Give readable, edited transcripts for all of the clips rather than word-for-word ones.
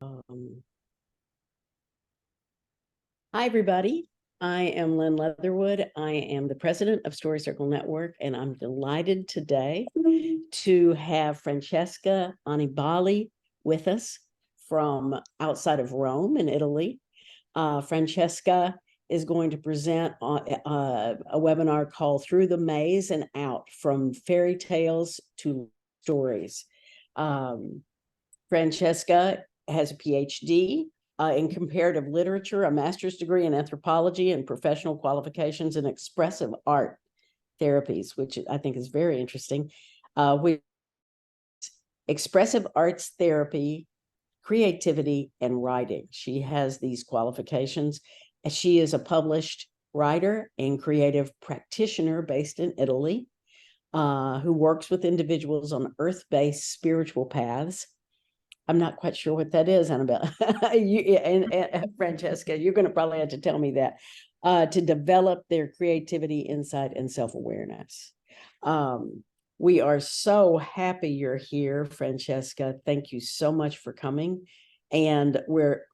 Hi, everybody. I am Lynn Leatherwood. I am the president of Story Circle Network, and I'm delighted today to have Francesca Aniballi with us from outside of Rome in Italy. Francesca is going to present a webinar called Through the Maze and Out, from Fairy Tales to Stories. Francesca has a PhD in comparative literature, a master's degree in anthropology, and professional qualifications in expressive art therapies, which I think is very interesting. Expressive arts therapy, creativity, and writing. She has these qualifications. She is a published writer and creative practitioner based in Italy, who works with individuals on earth-based spiritual paths. I'm not quite sure what that is, Annabelle. and Francesca, you're going to probably have to tell me that, to develop their creativity, insight, and self-awareness. We are so happy you're here, Francesca. Thank you so much for coming. And we're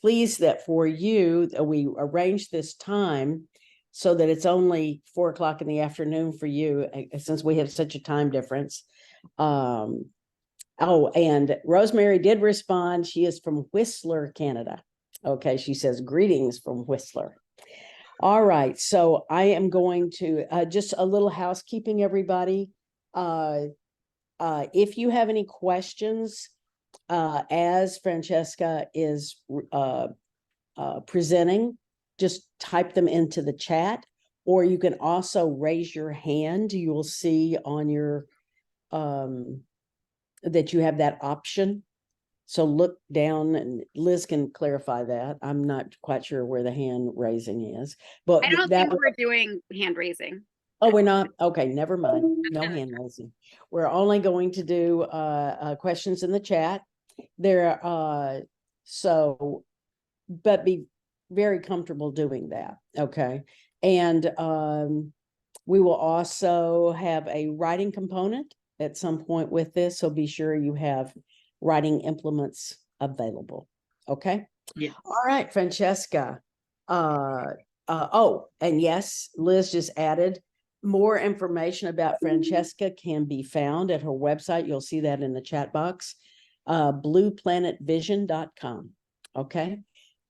pleased that for you, we arranged this time so that it's only 4 o'clock in the afternoon for you, since we have such a time difference. Oh, and Rosemary did respond. She is from Whistler, Canada. Okay, she says, greetings from Whistler. All right, so I am going to, just a little housekeeping, everybody. If you have any questions, as Francesca is presenting, just type them into the chat, or you can also raise your hand. You will see on your that you have that option. So look down, and Liz can clarify that. I'm not quite sure where the hand raising is, but I don't think we're doing hand raising. Oh, we're not? Okay, never mind. No hand raising. We're only going to do questions in the chat. There, so, but be very comfortable doing that. Okay. And we will also have a writing component at some point with this, so be sure you have writing implements available. Okay. Yeah. All right, Francesca. Oh, and yes, Liz just added more information about Francesca can be found at her website. You'll see that in the chat box, blueplanetvision.com. Okay.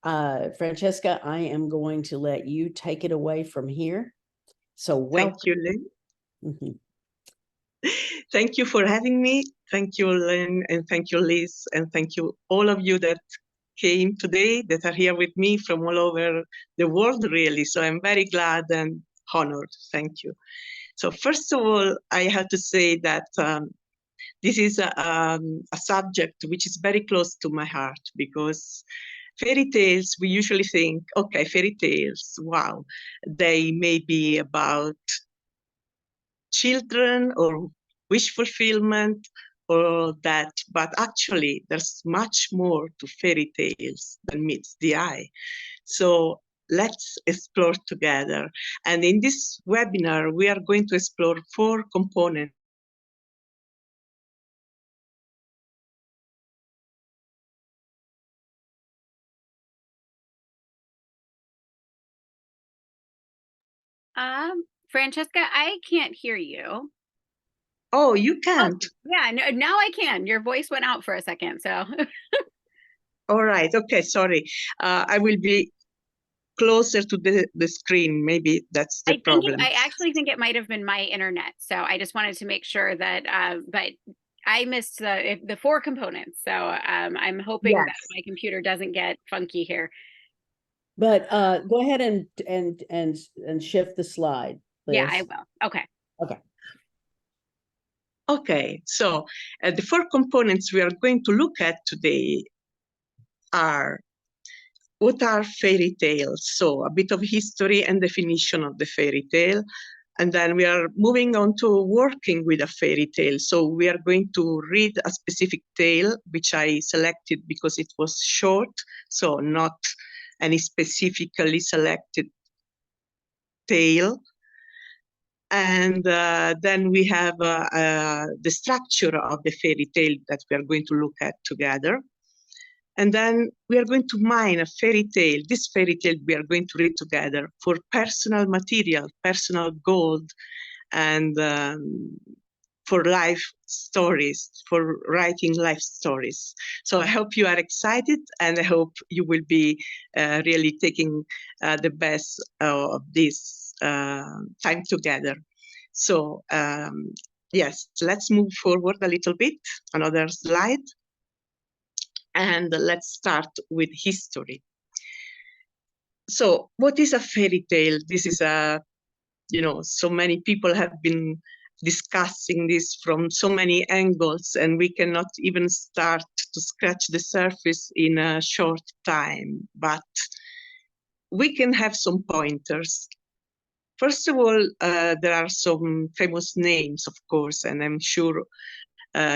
Francesca, I am going to let you take it away from here. So welcome. Thank you, Lynn. Thank you for having me. Thank you, Lynn, and thank you, Liz, and thank you all of you that came today, that are here with me from all over the world, really. So I'm very glad and honored. Thank you. So first of all, I have to say that this is a subject which is very close to my heart, because fairy tales, we usually think, okay, fairy tales, wow, they may be about children or wish fulfillment or that, but actually there's much more to fairy tales than meets the eye. So let's explore together. And in this webinar, we are going to explore 4 components. Francesca, I can't hear you. Oh, you can't? Oh, yeah, no, now I can. Your voice went out for a second, so. All right, okay, sorry. I will be closer to the screen. Maybe that's the problem. I actually think it might have been my internet. So I just wanted to make sure that, but I missed the 4 components. So I'm hoping that my computer doesn't get funky here. But go ahead and shift the slide, Liz. Yeah, I will. Okay. Okay. Okay, so the 4 components we are going to look at today are, what are fairy tales? So a bit of history and definition of the fairy tale. And then we are moving on to working with a fairy tale. So we are going to read a specific tale, which I selected because it was short, so not any specifically selected tale. And then we have the structure of the fairy tale that we are going to look at together. And then we are going to mine a fairy tale. This fairy tale we are going to read together for personal material, personal gold, and for life stories, for writing life stories. So I hope you are excited, and I hope you will be really taking the best of this time together. So yes, let's move forward a little bit. Another slide. And let's start with history. So what is a fairy tale? This is a, so many people have been discussing this from so many angles, and we cannot even start to scratch the surface in a short time, but we can have some pointers. First of all, there are some famous names, of course, and I'm sure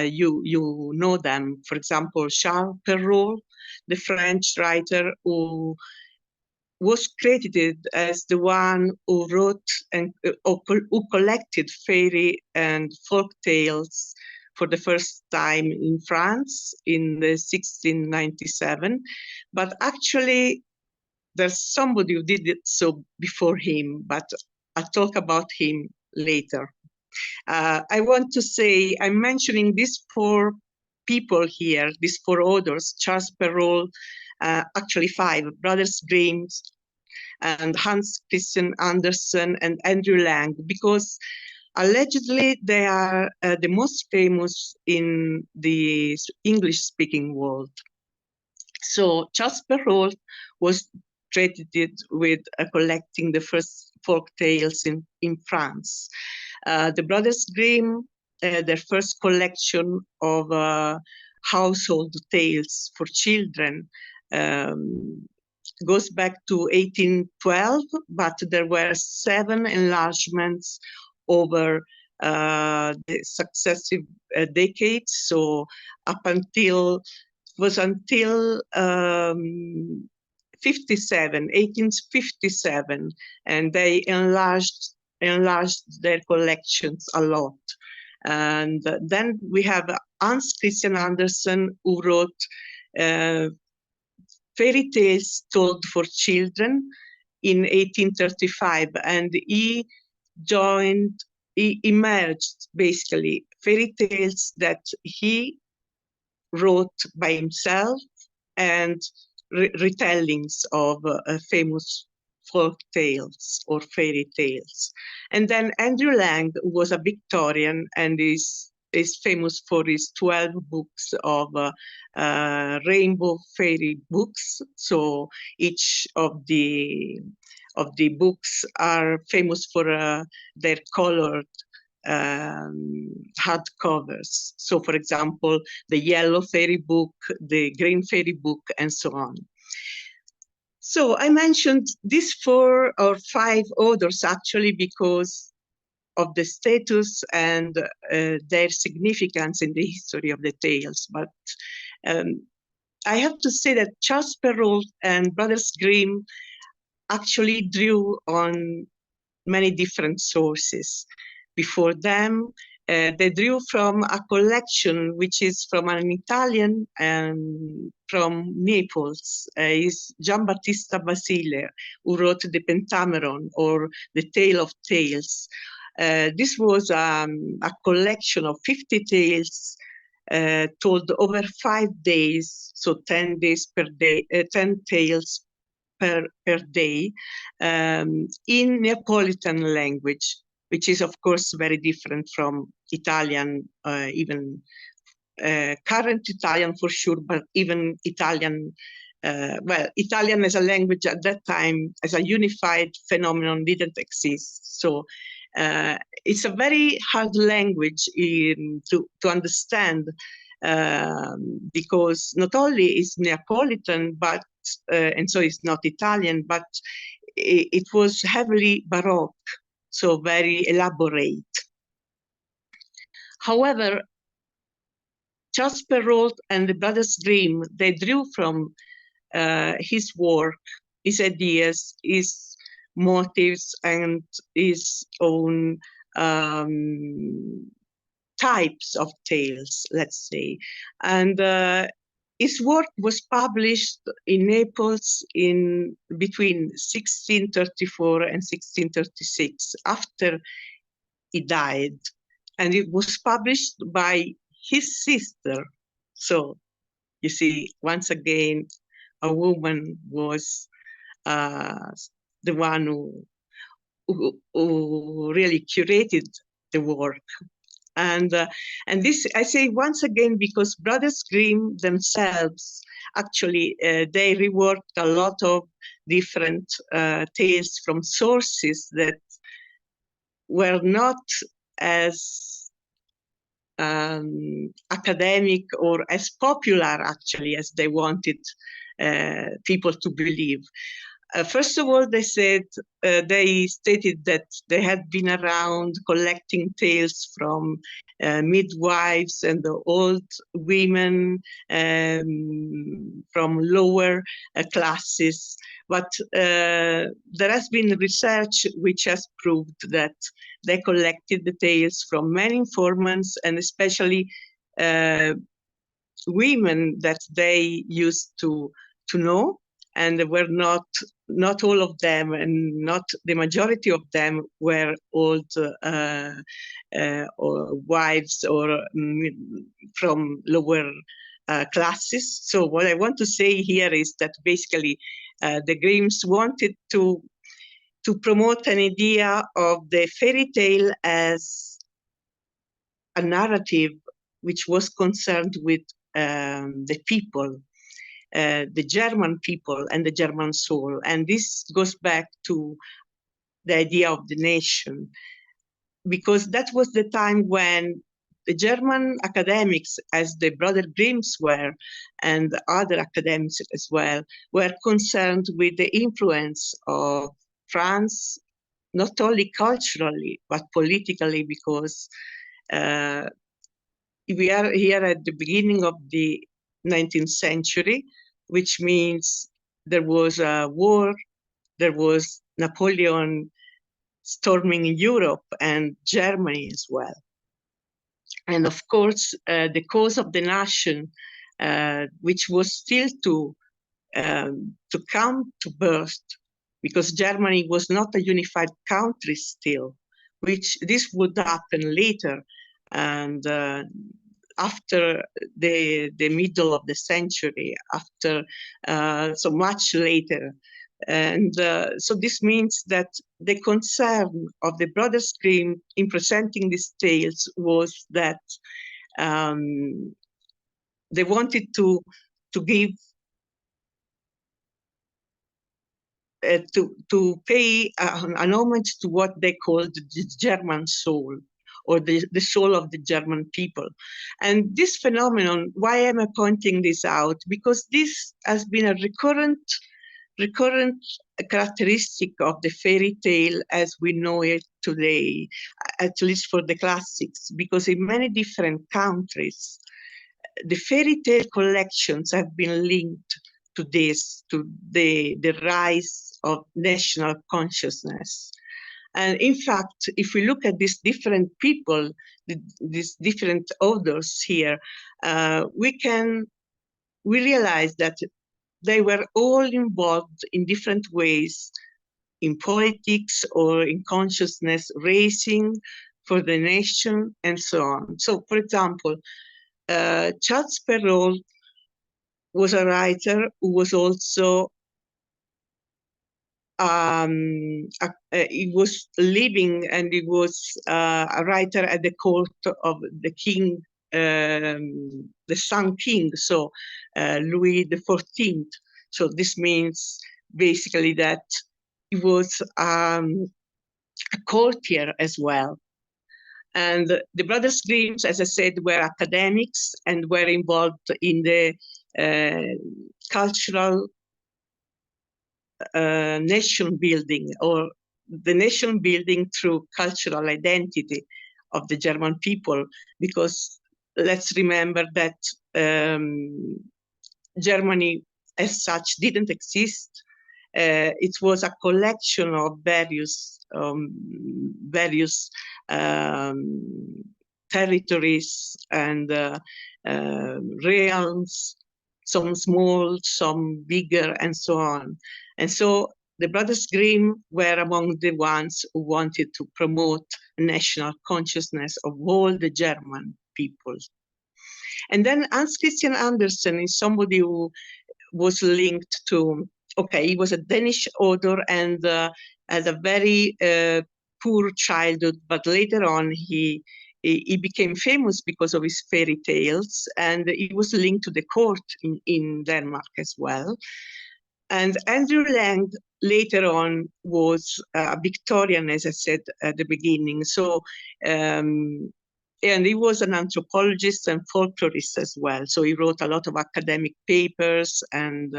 you know them. For example, Charles Perrault, the French writer who was credited as the one who wrote and who collected fairy and folk tales for the first time in France in the 1697. But actually, there's somebody who did it so before him, but I'll talk about him later. I want to say, I'm mentioning these four people here, these four authors, Charles Perrault, actually five, Brothers Grimm, and Hans Christian Andersen and Andrew Lang, because allegedly they are the most famous in the English-speaking world. So Charles Perrault was credited with collecting the first folk tales in France. The Brothers Grimm, their first collection of household tales for children, goes back to 1812, but there were 7 enlargements over the successive decades. So up until 1857, and they enlarged their collections a lot. And then we have Hans Christian Andersen, who wrote fairy tales told for children in 1835, and he emerged basically fairy tales that he wrote by himself and retellings of famous folk tales or fairy tales. And then Andrew Lang was a Victorian and is famous for his 12 books of rainbow fairy books. So each of the books are famous for their colored hardcovers. So, for example, the yellow fairy book, the green fairy book, and so on. So I mentioned these 4 or 5 authors actually because of the status and their significance in the history of the tales. But I have to say that Charles Perrault and Brothers Grimm actually drew on many different sources. Before them, they drew from a collection which is from an Italian from Naples. Is Giambattista Basile, who wrote the Pentameron or the Tale of Tales. This was a collection of 50 tales told over 5 days, so 10 days per day, 10 tales per day in Neapolitan language, which is, of course, very different from Italian, even current Italian for sure, but even Italian, well, Italian as a language at that time, as a unified phenomenon, didn't exist. So it's a very hard language to understand because not only is Neapolitan, but and so it's not Italian, but it was heavily Baroque, so very elaborate. However, Charles Perrault and the Brothers Grimm, they drew from his work, his ideas, his motives, and his own types of tales, let's say. And his work was published in Naples in between 1634 and 1636, after he died. And it was published by his sister. So you see, once again, a woman was the one who really curated the work. And this, I say once again, because Brothers Grimm themselves, actually, they reworked a lot of different tales from sources that were not as academic or as popular, actually, as they wanted people to believe. First of all, they stated that they had been around collecting tales from midwives and the old women from lower classes. But there has been research which has proved that they collected the tales from many informants, and especially women that they used to know, and were not all of them, and not the majority of them, were old or wives or from lower classes. So what I want to say here is that basically the Grimms wanted to promote an idea of the fairy tale as a narrative which was concerned with the people, the German people and the German soul. And this goes back to the idea of the nation, because that was the time when the German academics, as the Brother Grimms were, and other academics as well, were concerned with the influence of France, not only culturally, but politically, because we are here at the beginning of the 19th century, which means there was a war, there was Napoleon storming Europe and Germany as well. And of course, the cause of the nation, which was still to come to birth, because Germany was not a unified country still, which this would happen later. And after the middle of the century, after so much later. And so this means that the concern of the Brothers Grimm in presenting these tales was that they wanted to give to pay an homage to what they called the German soul, or the soul of the German people. And this phenomenon, why am I pointing this out? Because this has been a recurrent characteristic of the fairy tale as we know it today, at least for the classics, because in many different countries, the fairy tale collections have been linked to this, to the rise of national consciousness. And in fact, if we look at these different people, these different authors here, we realize that they were all involved in different ways in politics or in consciousness raising for the nation and so on. So, for example, Charles Perrault was a writer who was also he was living, and he was a writer at the court of the king, the Sun King, so Louis XIV. So this means basically that he was a courtier as well. And the Brothers Grimm, as I said, were academics and were involved in the cultural nation building, or the nation building through cultural identity of the German people, because let's remember that Germany as such didn't exist. It was a collection of various various territories and realms, some small, some bigger, and so on. And so the Brothers Grimm were among the ones who wanted to promote national consciousness of all the German people. And then Hans Christian Andersen is somebody who was linked to, okay, he was a Danish author and had a very poor childhood, but later on he became famous because of his fairy tales, and he was linked to the court in Denmark as well. And Andrew Lang later on was a Victorian, as I said at the beginning. So, and he was an anthropologist and folklorist as well. So he wrote a lot of academic papers and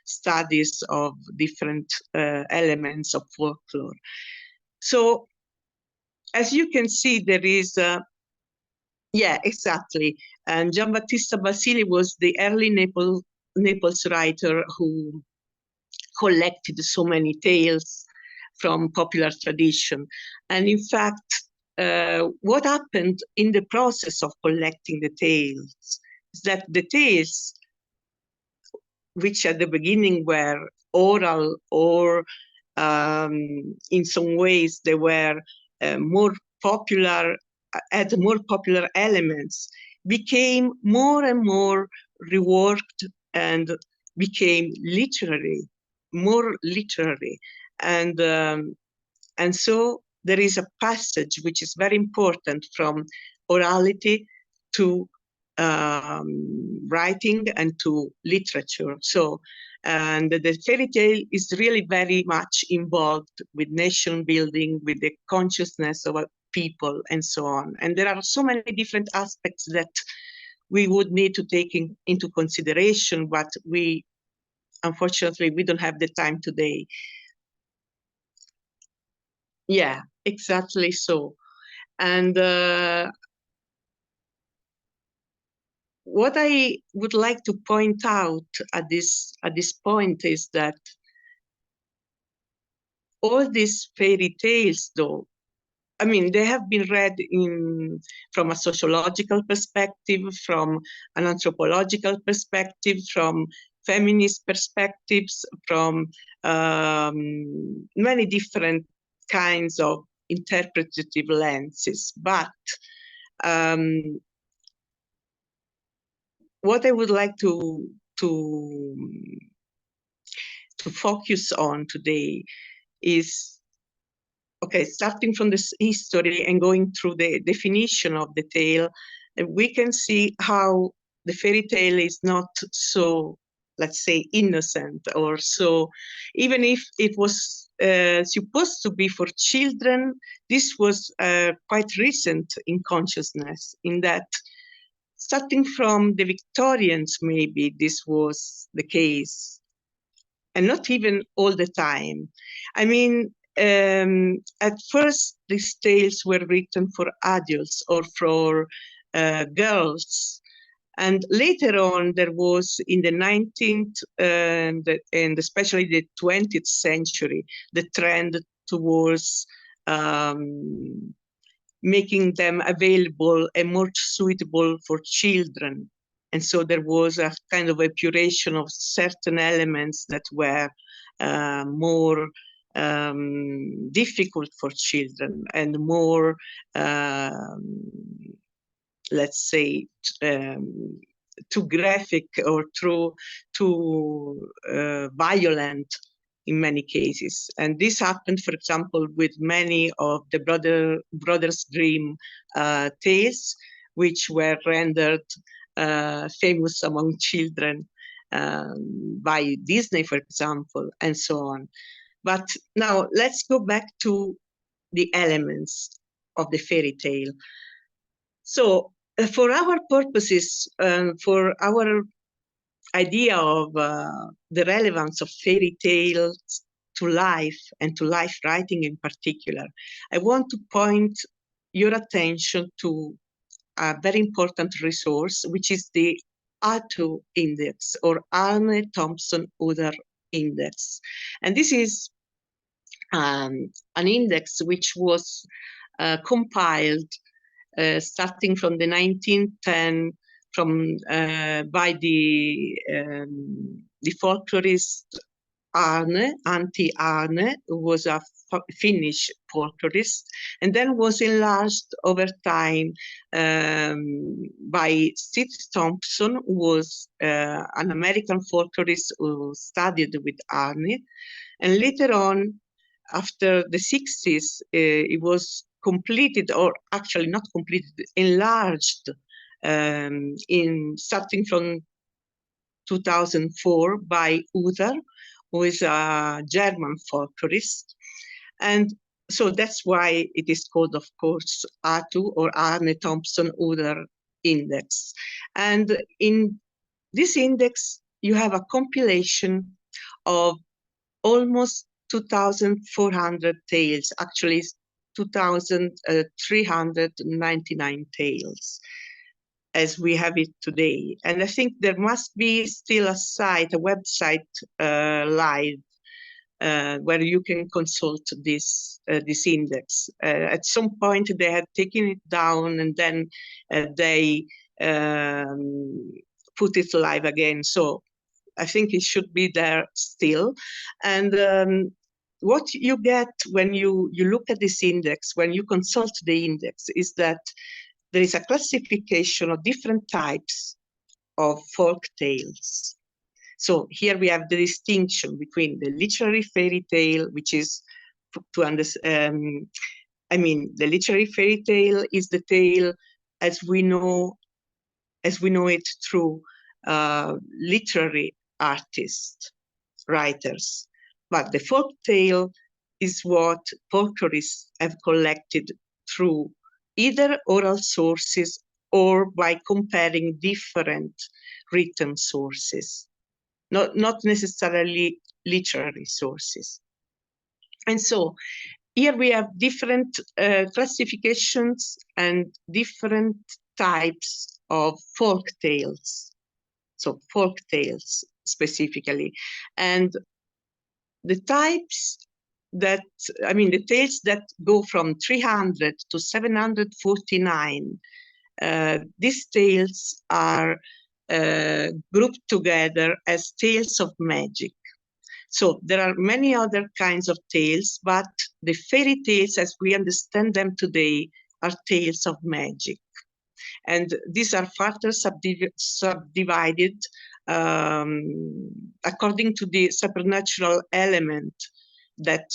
studies of different elements of folklore. So, as you can see, there is yeah, exactly. And Giambattista Basili was the early Naples writer who collected so many tales from popular tradition. And in fact, what happened in the process of collecting the tales is that the tales, which at the beginning were oral or in some ways they were more popular, had more popular elements, became more and more reworked and became literary, more literary. And so there is a passage which is very important from orality to writing and to literature. So, and the fairy tale is really very much involved with nation building, with the consciousness of people and so on. And there are so many different aspects that we would need to take into consideration, but unfortunately, we don't have the time today. Yeah, exactly so. And what I would like to point out at this point is that all these fairy tales, though, I mean, they have been read from a sociological perspective, from an anthropological perspective, from feminist perspectives, from many different kinds of interpretative lenses. But what I would like to focus on today is, okay, starting from this history and going through the definition of the tale, we can see how the fairy tale is not so, let's say, innocent, or so, even if it was supposed to be for children, this was quite recent in consciousness, in that starting from the Victorians, maybe this was the case, and not even all the time. I mean, at first, these tales were written for adults or for girls. And later on, there was in the 19th and especially the 20th century, the trend towards making them available and more suitable for children. And so there was a kind of epuration of certain elements that were more difficult for children and more, let's say, too graphic or too violent in many cases. And this happened, for example, with many of the Brothers Grimm tales, which were rendered famous among children by Disney, for example, and so on. But now let's go back to the elements of the fairy tale. So for our purposes, for our idea of the relevance of fairy tales to life and to life writing in particular, I want to point your attention to a very important resource, which is the ATO index, or Arne Thompson Oder Index. And this is an index which was compiled starting from the 1910 by the folklorist Antti Arne, who was a Finnish folklorist, and then was enlarged over time by Steve Thompson, who was an American folklorist who studied with Arne. And later on, after the 60s, it was completed, or actually not completed, enlarged starting from 2004 by Uther, who is a German folklorist. And so that's why it is called, of course, ATU, or Arne Thompson Uther Index. And in this index, you have a compilation of almost 2,400 tales, actually 2,399 tales, as we have it today. And I think there must be still a site, a website live, where you can consult this index. At some point, they had taken it down, and then they put it live again. So I think it should be there still. And what you get when you look at this index, when you consult the index, is that there is a classification of different types of folk tales. So here we have the distinction between the literary fairy tale, which is to understand, the literary fairy tale is the tale as we know it through literary artists, writers. But the folk tale is what folklorists have collected through either oral sources or by comparing different written sources, not necessarily literary sources. And so here we have different classifications and different types of folk tales. So folk tales specifically. And the types that, the tales that go from 300 to 749, these tales are grouped together as tales of magic. So there are many other kinds of tales, but the fairy tales as we understand them today are tales of magic. And these are further subdivided according to the supernatural element that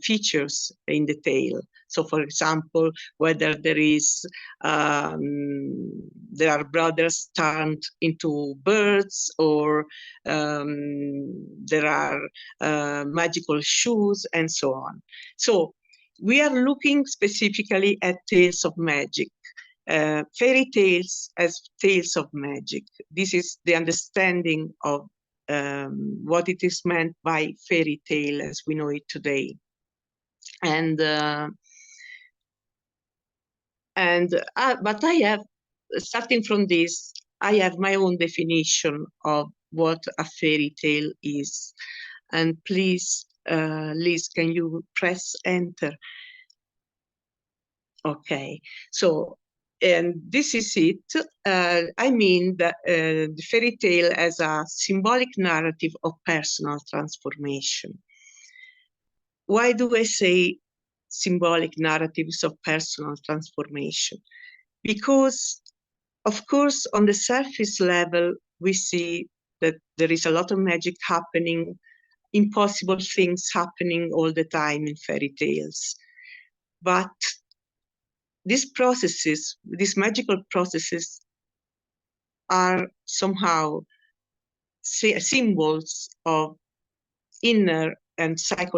features in the tale. So, for example, whether there are brothers turned into birds, or there are magical shoes, and so on. So we are looking specifically at tales of magic. Fairy tales as tales of magic. This is the understanding of what it is meant by fairy tale as we know it today. But I have, starting from this, I have my own definition of what a fairy tale is. And please, Liz, can you press enter? Okay, so, and this is it. The fairy tale as a symbolic narrative of personal transformation. Why do I say symbolic narratives of personal transformation? Because, of course, on the surface level, we see that there is a lot of magic happening, impossible things happening all the time in fairy tales. But these processes, these magical processes, are somehow symbols of inner and psychic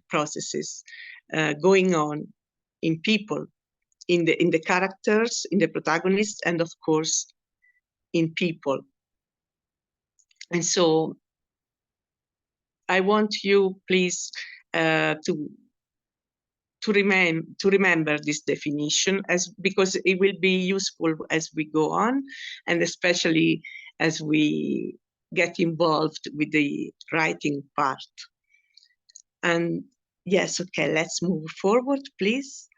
processes going on in people, in the characters, in the protagonists, and of course in people. And so I want you, please, to remember this definition, because it will be useful as we go on, and especially as we get involved with the writing part. And yes, okay, let's move forward, please.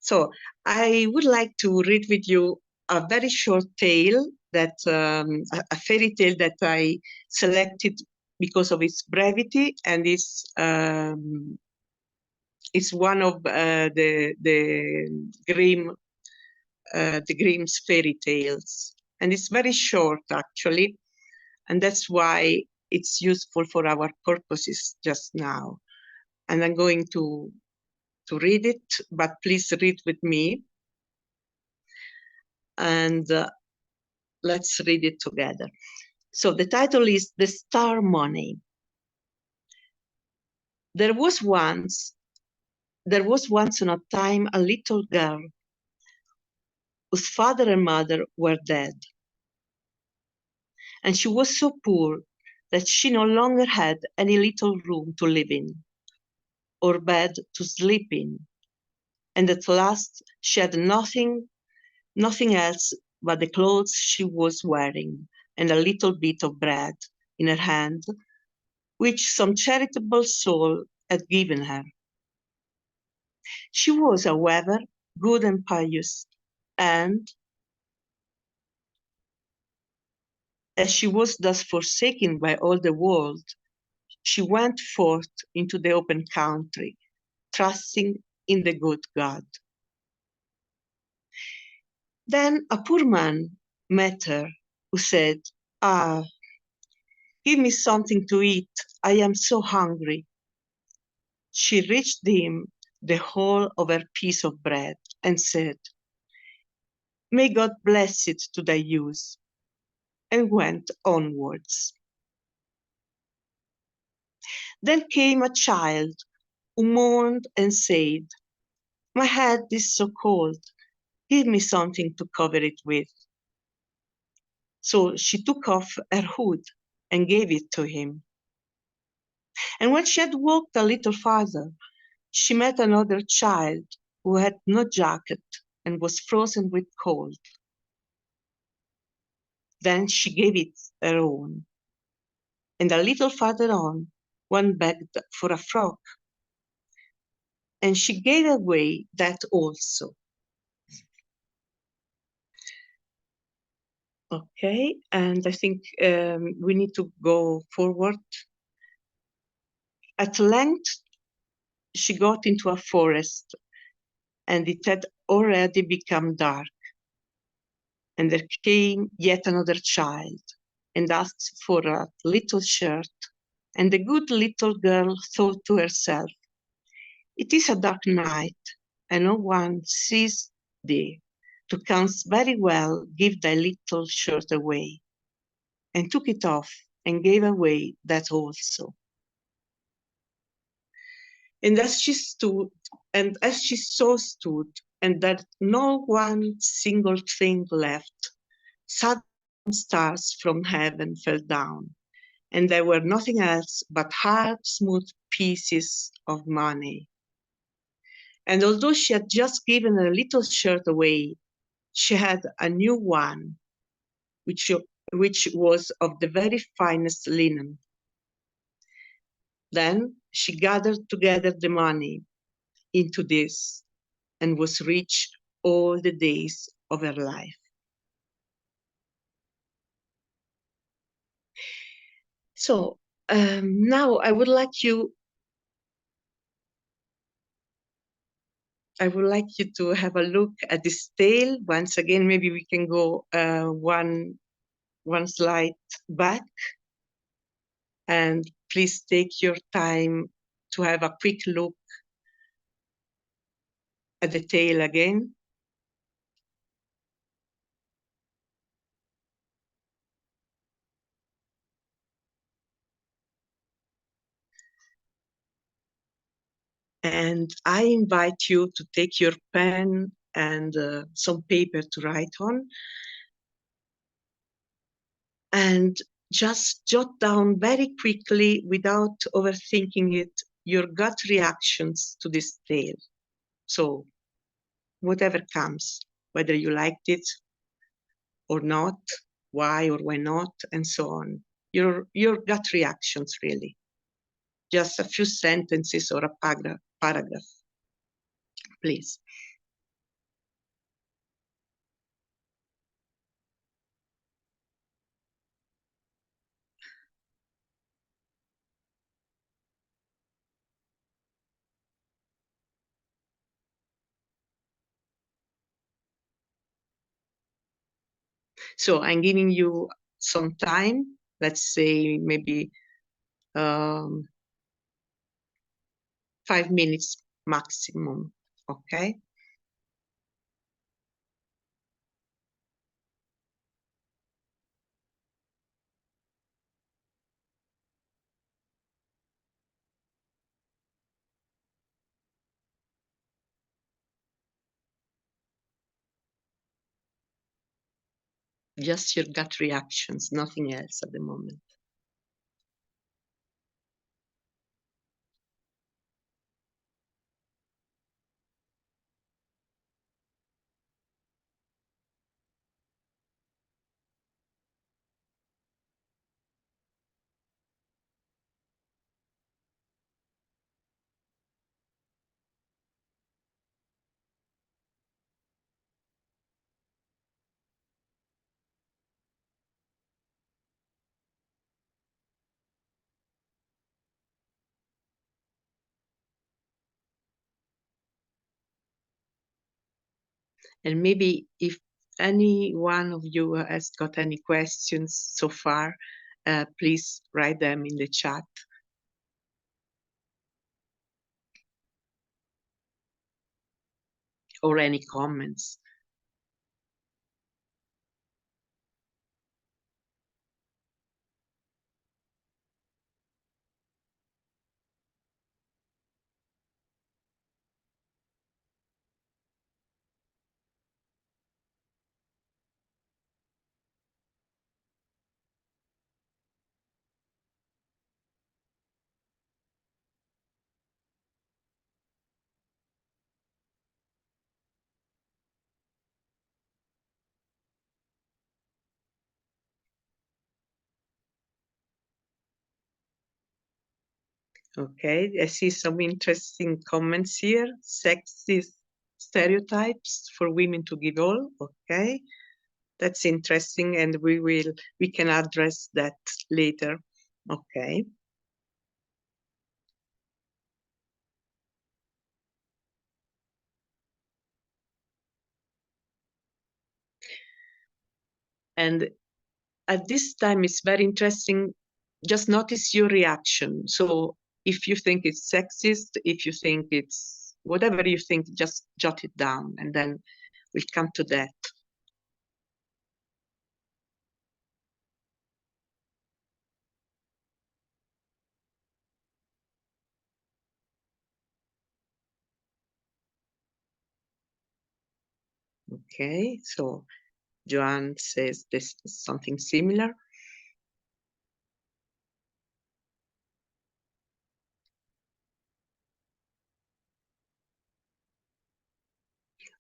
So I would like to read with you a very short tale that a fairy tale that I selected because of its brevity, and it's one of the Grimm's fairy tales, and it's very short actually, and that's why it's useful for our purposes just now. And I'm going to read it, but please read with me. And let's read it together. So the title is The Star Money. There was once on a time a little girl whose father and mother were dead. And she was so poor that she no longer had any little room to live in or bed to sleep in. And at last she had nothing else but the clothes she was wearing and a little bit of bread in her hand, which some charitable soul had given her. She was, however, good and pious, and as she was thus forsaken by all the world, she went forth into the open country, trusting in the good God. Then a poor man met her, who said, "Ah, give me something to eat. I am so hungry." She reached him the whole of her piece of bread and said, "May God bless it to thy use," and went onwards. Then came a child who mourned and said, "My head is so cold. Give me something to cover it with." So she took off her hood and gave it to him. And when she had walked a little farther, she met another child who had no jacket and was frozen with cold. Then she gave it her own. And a little farther on, one begged for a frock, and she gave away that also. Okay, and I think we need to go forward. At length, she got into a forest, and it had already become dark. And there came yet another child, and asked for a little shirt. And the good little girl thought to herself, "It is a dark night, and no one sees thee. Thou canst very well give thy little shirt away," and took it off and gave away that also. And as she stood, and as she so stood, and that no one single thing left, sudden stars from heaven fell down, and there were nothing else but hard, smooth pieces of money. And although she had just given a little shirt away, she had a new one, which was of the very finest linen. Then she gathered together the money into this and was rich all the days of her life. So now I would like you to have a look at this tale. Once again, maybe we can go one slide back, and please take your time to have a quick look at the tale again. And I invite you to take your pen and some paper to write on, and just jot down very quickly, without overthinking it, your gut reactions to this tale. So whatever comes, whether you liked it or not, why or why not, and so on. Your gut reactions, really. Just a few sentences or a paragraph, please. So I'm giving you some time, let's say maybe 5 minutes maximum, okay? Just your gut reactions, nothing else at the moment. And maybe if any one of you has got any questions so far, please write them in the chat. Or any comments. Okay, I see some interesting comments here. Sexist stereotypes for women to give all. Okay, that's interesting, and we can address that later. Okay. And at this time, it's very interesting. Just notice your reaction. So if you think it's sexist, if you think it's whatever you think, just jot it down, and then we'll come to that. Okay, so Joanne says this is something similar.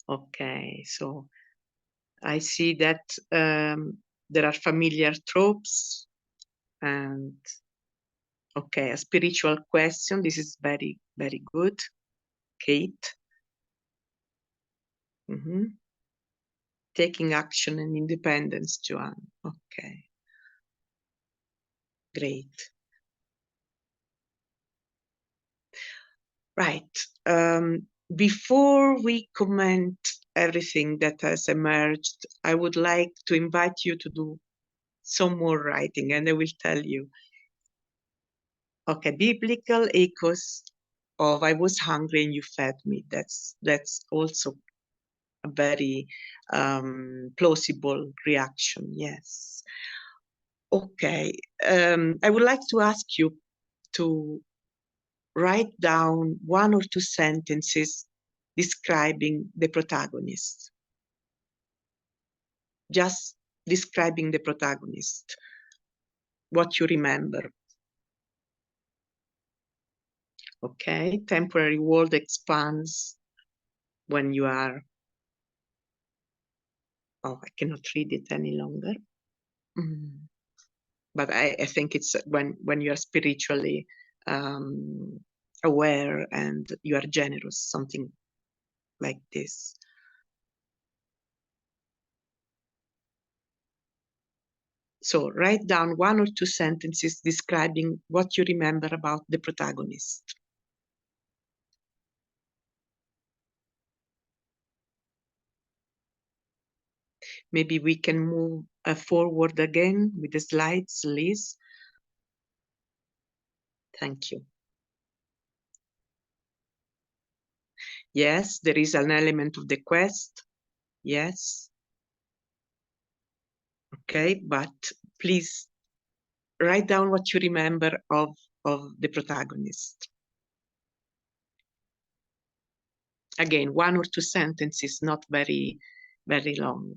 Okay, so I see that there are familiar tropes and okay, a spiritual question. This is very, very good. Kate. Taking action and independence, Joanne. Okay. Great. Right. Before we comment everything that has emerged, I would like to invite you to do some more writing, and I will tell you. Okay, biblical echoes of I was hungry and you fed me. That's also a very plausible reaction. Yes. Okay. I would like to ask you to write down 1 or 2 sentences describing the protagonist. Just describing the protagonist, what you remember. Okay, temporary world expands when you are, oh, I cannot read it any longer. But I think it's when you are spiritually aware and you are generous, something like this. So write down 1 or 2 sentences describing what you remember about the protagonist. Maybe we can move forward again with the slides, Liz. Thank you. Yes, there is an element of the quest. Yes. Okay, but please write down what you remember of the protagonist. Again, 1 or 2 sentences, not very, very long.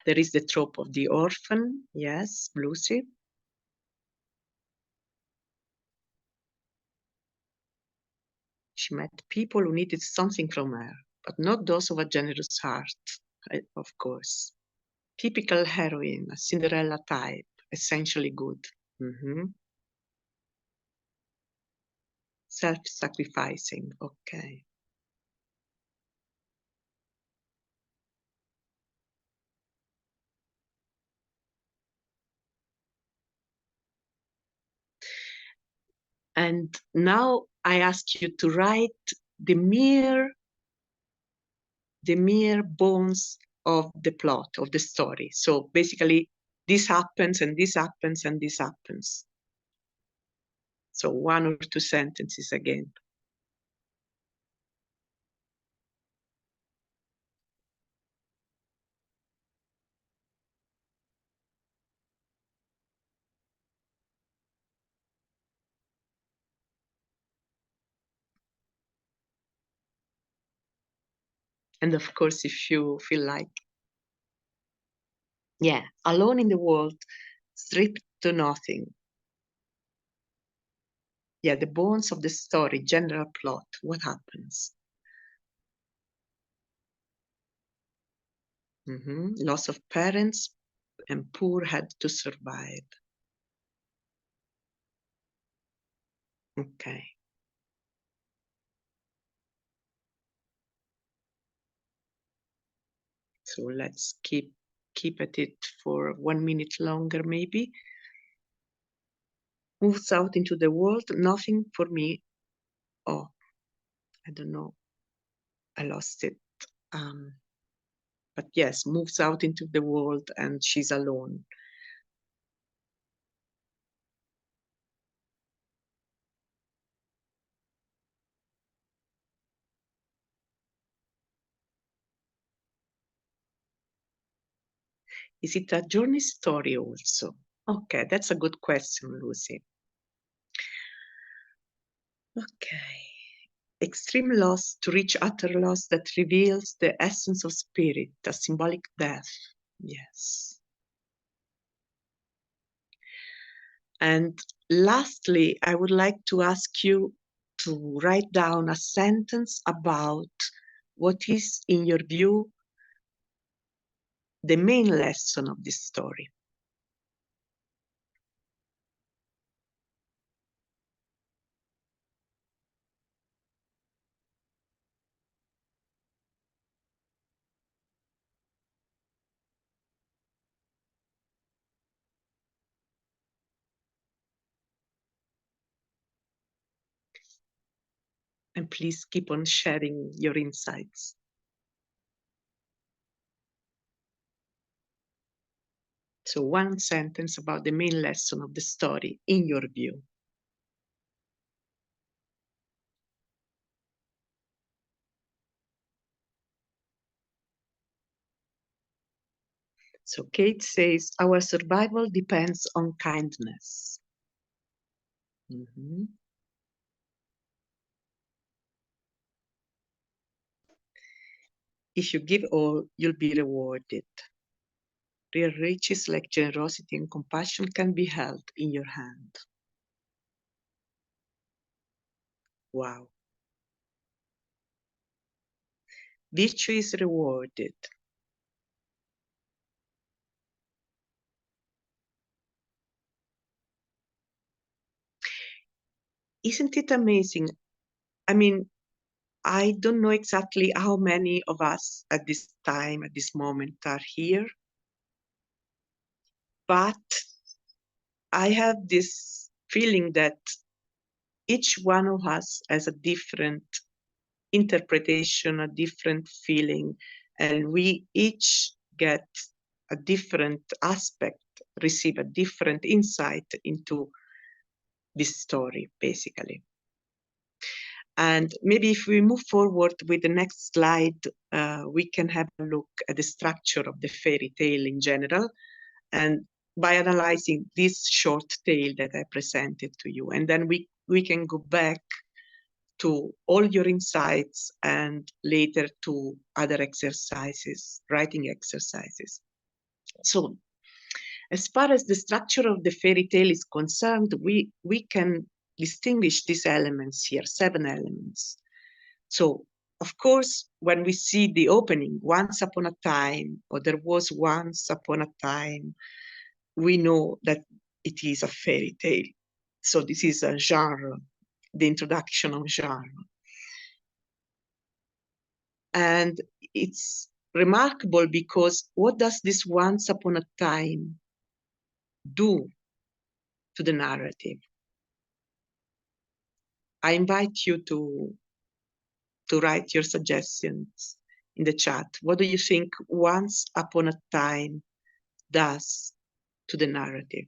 There is the trope of the orphan. Yes, Lucy. She met people who needed something from her, but not those of a generous heart, of course. Typical heroine, a Cinderella type, essentially good. Self-sacrificing, okay. And now I ask you to write the mere bones of the plot, of the story. So basically, this happens and this happens and this happens. So 1 or 2 sentences again. And of course, if you feel like, yeah, alone in the world, stripped to nothing. Yeah, the bones of the story, general plot, what happens? Loss of parents and poor had to survive. Okay. So let's keep at it for 1 minute longer, maybe. Moves out into the world, nothing for me. Oh, I don't know. I lost it. But yes, moves out into the world and she's alone. Is it a journey story also? Okay, that's a good question, Lucy. Okay. Extreme loss to reach utter loss that reveals the essence of spirit, a symbolic death. Yes. And lastly, I would like to ask you to write down a sentence about what is, in your view, the main lesson of this story. And please keep on sharing your insights. So 1 sentence about the main lesson of the story, in your view. So Kate says, our survival depends on kindness. If you give all, you'll be rewarded. Real riches like generosity and compassion can be held in your hand. Wow. Virtue is rewarded. Isn't it amazing? I mean, I don't know exactly how many of us at this time, at this moment, are here, but I have this feeling that each one of us has a different interpretation, a different feeling, and we each get a different aspect, receive a different insight into this story, basically. And maybe if we move forward with the next slide, we can have a look at the structure of the fairy tale in general, and by analyzing this short tale that I presented to you. And then we can go back to all your insights and later to other exercises, writing exercises. So as far as the structure of the fairy tale is concerned, we can distinguish these elements here, 7 elements. So, of course, when we see the opening, once upon a time, or there was once upon a time, we know that it is a fairy tale. So this is a genre, the introduction of genre. And it's remarkable because what does this once upon a time do to the narrative? I invite you to write your suggestions in the chat. What do you think once upon a time does to the narrative?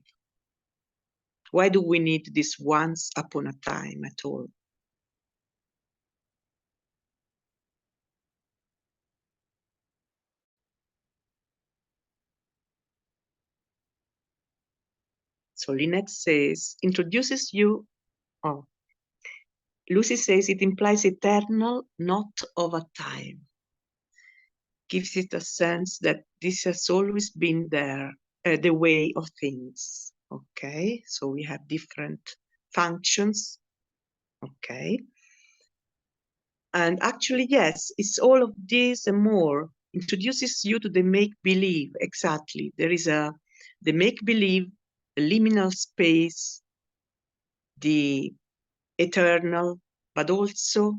Why do we need this once upon a time at all? So Lynette says, introduces you, oh, Lucy says it implies eternal, not of a time. Gives it a sense that this has always been there, the way of things. Okay, so we have different functions. Okay. And actually, yes, it's all of this and more. Introduces you to the make-believe, exactly. There is the make-believe, the liminal space, the eternal, but also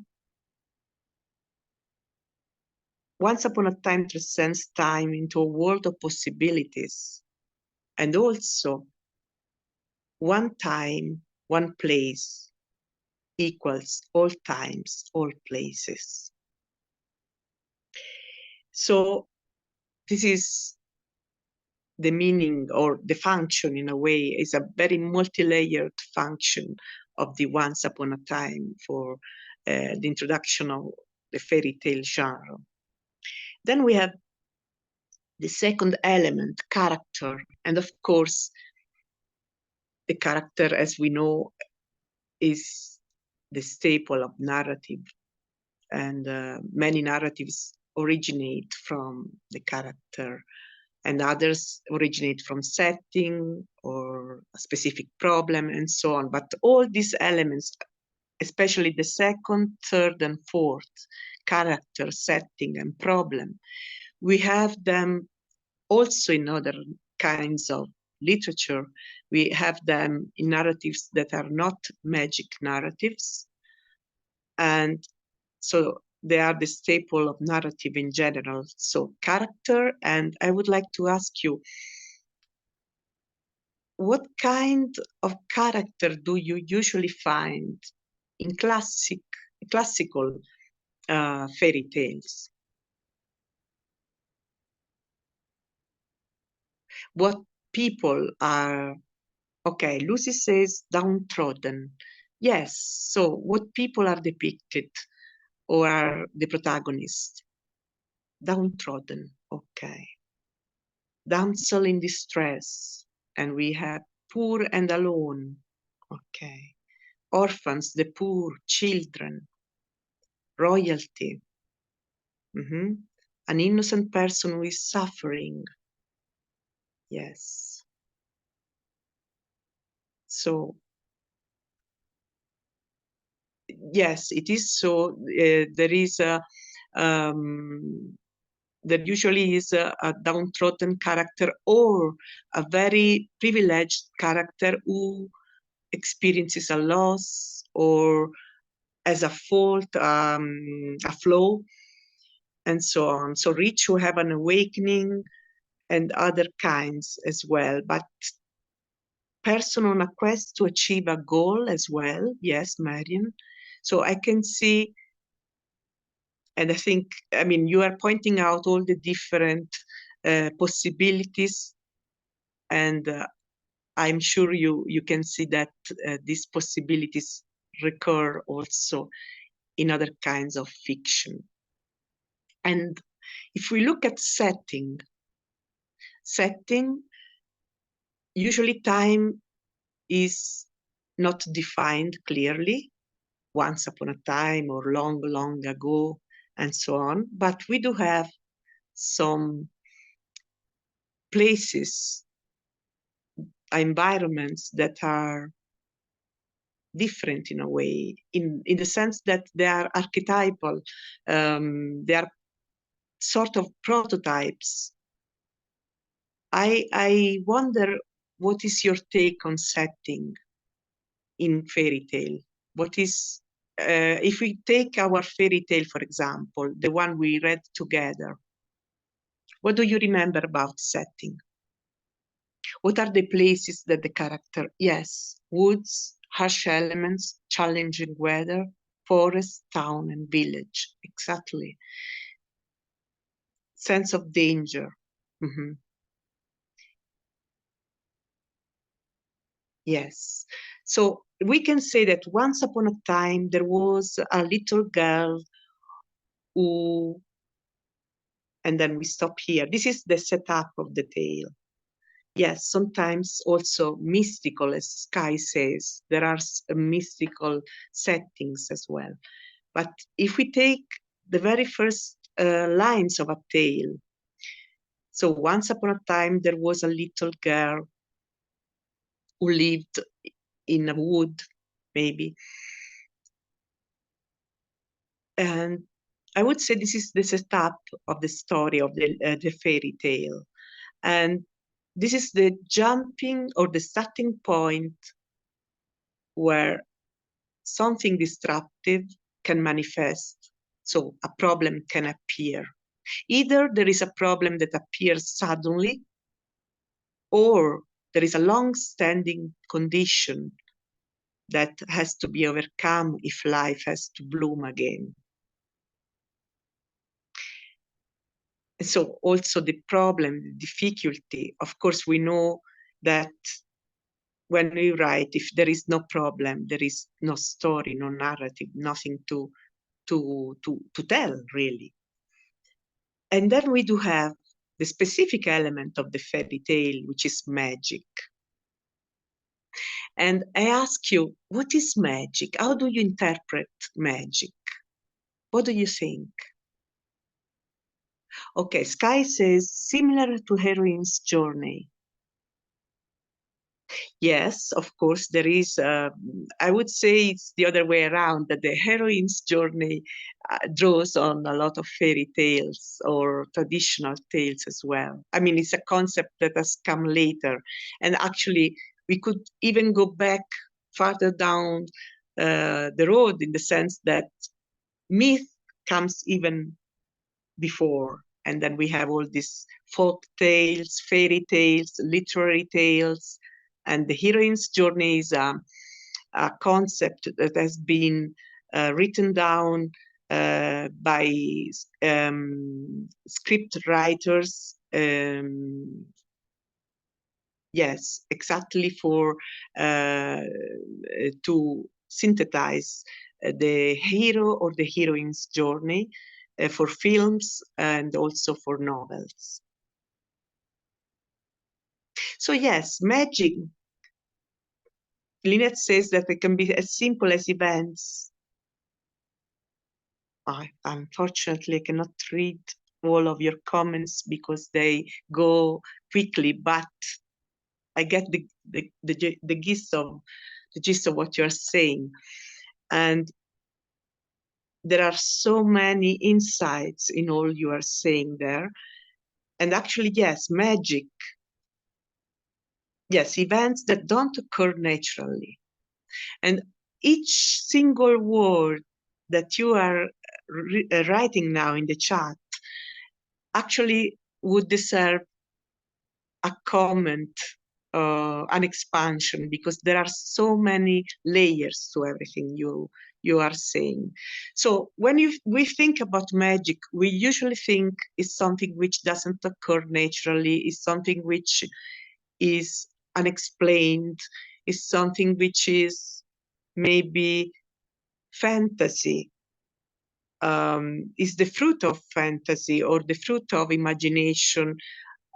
once upon a time transcends time into a world of possibilities. And also one time, one place equals all times, all places. So this is the meaning or the function, in a way, is a very multi-layered function of the once upon a time for the introduction of the fairy tale genre. Then we have the second element, character. And of course, the character, as we know, is the staple of narrative. And many narratives originate from the character, and others originate from setting or a specific problem and so on. But all these elements, especially the second, third, and fourth, character, setting, and problem, we have them also in other kinds of literature. We have them in narratives that are not magic narratives. And so they are the staple of narrative in general. So character, and I would like to ask you, what kind of character do you usually find in classical fairy tales? What people are, okay, Lucy says downtrodden. Yes, so what people are depicted or are the protagonist? Downtrodden, okay. Damsel in distress, and we have poor and alone, okay. Orphans, the poor, children, royalty, an innocent person who is suffering, yes. So, yes, it is so. There is a, there usually is a downtrodden character or a very privileged character who experiences a loss or as a fault, a flaw, and so on. So rich who have an awakening and other kinds as well. But person on a quest to achieve a goal as well. Yes, Marian. So I can see, and I think, I mean, you are pointing out all the different possibilities, and I'm sure you can see that these possibilities recur also in other kinds of fiction. And if we look at setting, usually time is not defined clearly, once upon a time or long, long ago, and so on. But we do have some places, environments that are different in a way, in the sense that they are archetypal, they are sort of prototypes. I wonder, what is your take on setting in fairy tale? What is, if we take our fairy tale, for example, the one we read together, what do you remember about setting? What are the places that the character, yes, woods, harsh elements, challenging weather, forest, town, and village, exactly. Sense of danger. Mm-hmm. Yes. So we can say that once upon a time, there was a little girl who, and then we stop here. This is the setup of the tale. Yes, sometimes also mystical, as Sky says, there are mystical settings as well. But if we take the very first lines of a tale, so once upon a time, there was a little girl who lived in a wood, maybe. And I would say this is the setup of the story of the fairy tale. And this is the jumping or the starting point where something disruptive can manifest. So a problem can appear. Either there is a problem that appears suddenly, or there is a long-standing condition that has to be overcome if life has to bloom again. So also the problem, the difficulty, of course, we know that when we write, if there is no problem, there is no story, no narrative, nothing to tell, really. And then we do have the specific element of the fairy tale, which is magic. And I ask you, what is magic? How do you interpret magic? What do you think? Okay, Sky says, similar to heroine's journey. Yes, of course, there is, I would say it's the other way around, that the heroine's journey draws on a lot of fairy tales or traditional tales as well. I mean, it's a concept that has come later. And actually, we could even go back farther down the road, in the sense that myth comes even before. And then we have all these folk tales, fairy tales, literary tales. And the heroine's journey is a concept that has been written down by script writers. Yes, exactly for to synthesize the hero or the heroine's journey for films and also for novels. So yes, magic, Lynette says that it can be as simple as events. Unfortunately, I cannot read all of your comments because they go quickly, but I get the gist of what you're saying. And there are so many insights in all you are saying there. And actually, yes, magic. Yes, events that don't occur naturally. And each single word that you are writing now in the chat actually would deserve a comment an expansion, because there are so many layers to everything you are saying. So when we think about magic, we usually think it's something which doesn't occur naturally, is something which is unexplained, is something which is maybe fantasy, is the fruit of fantasy or the fruit of imagination,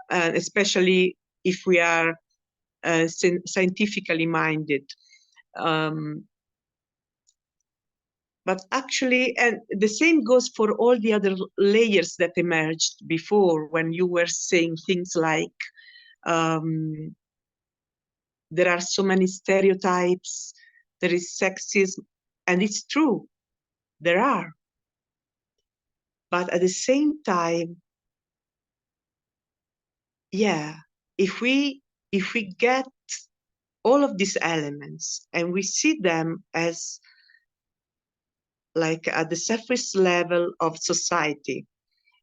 especially if we are scientifically minded. But actually, and the same goes for all the other layers that emerged before, when you were saying things like, there are so many stereotypes, there is sexism, and it's true, there are. But at the same time, yeah, if we get all of these elements and we see them as like at the surface level of society.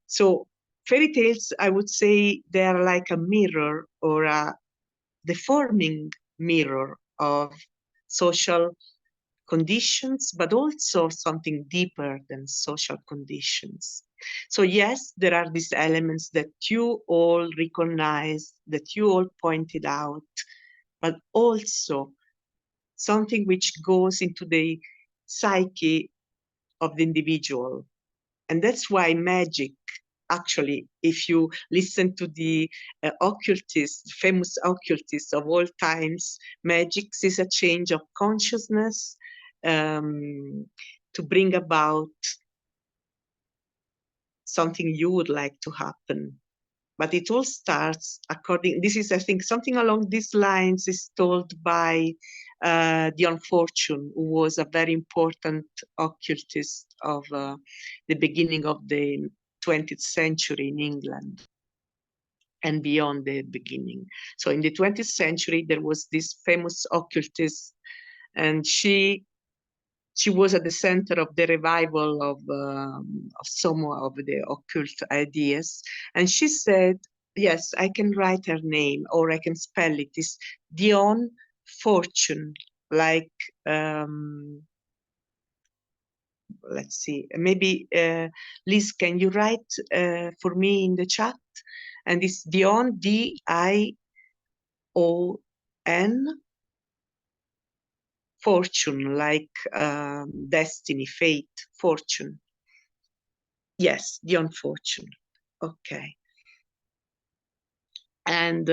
So fairy tales, I would say, they are like a mirror, or a deforming mirror of social conditions, but also something deeper than social conditions. So yes, there are these elements that you all recognize, that you all pointed out, but also something which goes into the psyche of the individual. And that's why magic, actually, if you listen to the occultists, famous occultists of all times, magic is a change of consciousness to bring about something you would like to happen. But it all starts this is, I think, something along these lines is told by Dion Fortune, who was a very important occultist of the beginning of the 20th century in England and beyond the beginning. So in the 20th century, there was this famous occultist, and she was at the center of the revival of some of the occult ideas. And she said, yes, I can write her name, or I can spell it. It's Dion Fortune, like, let's see, maybe Liz, can you write for me in the chat? And it's Dion, D-I-O-N, Fortune, like destiny, fate, fortune. Yes, Dion Fortune. Okay. And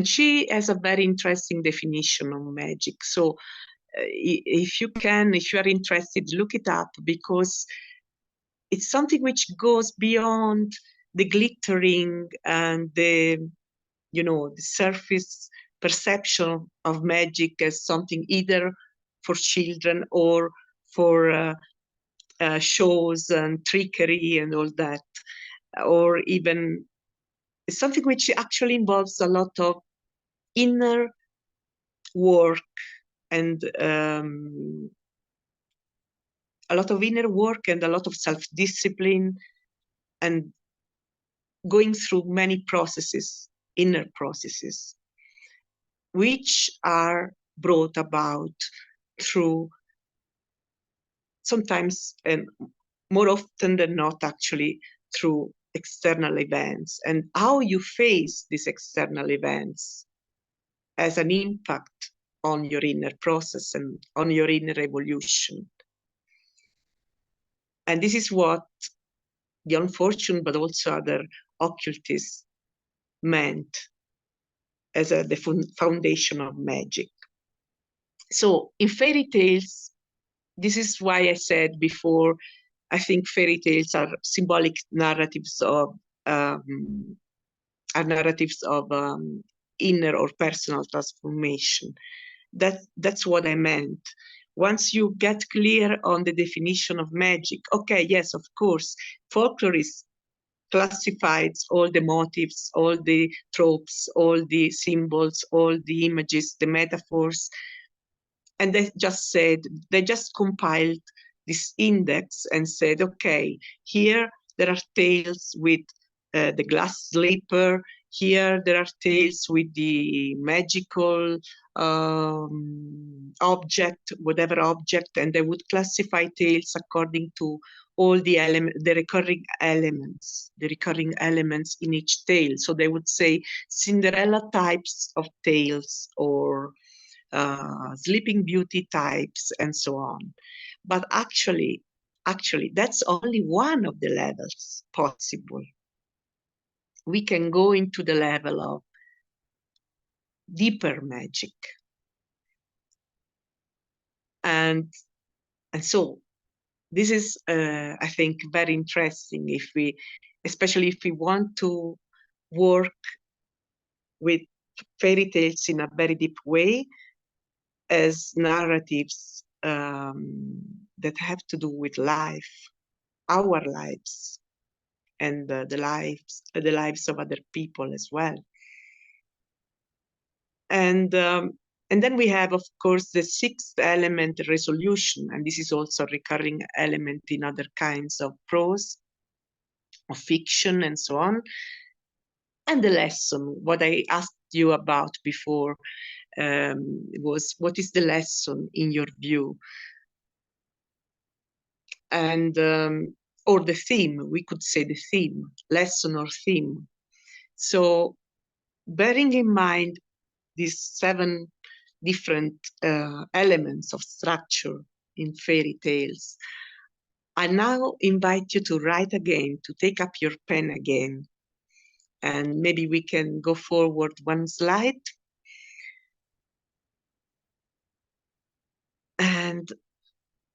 she has a very interesting definition of magic. So if you are interested, look it up, because it's something which goes beyond the glittering and the surface perception of magic as something either for children or for shows and trickery and all that, or even something which actually involves a lot of inner work and a lot of inner work and a lot of self-discipline, and going through many processes, inner processes, which are brought about through, sometimes and more often than not, actually, through external events. And how you face these external events has an impact on your inner process and on your inner evolution. And this is what Dion Fortune, but also other occultists, meant as the foundation of magic. So in fairy tales, this is why I said before, I think fairy tales are symbolic narratives of inner or personal transformation. That's what I meant. Once you get clear on the definition of magic, okay, yes, of course, folklore is classified all the motifs, all the tropes, all the symbols, all the images, the metaphors, and they just compiled this index and said, okay, here there are tales with the glass slipper, Here there are tales with the magical object, whatever object, and they would classify tales according to all the recurring elements in each tale. So they would say Cinderella types of tales, or Sleeping Beauty types, and so on. But actually, that's only one of the levels possible. We can go into the level of deeper magic. And so this is, I think, very interesting, especially if we want to work with fairy tales in a very deep way, as narratives that have to do with life, our lives, and the lives of other people as well. And then we have, of course, the sixth element, resolution, and this is also a recurring element in other kinds of prose, of fiction, and so on. And the lesson, what I asked you about before, was, what is the lesson in your view? And or the theme, we could say the theme, lesson or theme. So bearing in mind these 7 different elements of structure in fairy tales, I now invite you to write again, to take up your pen again, and maybe we can go forward 1 slide. And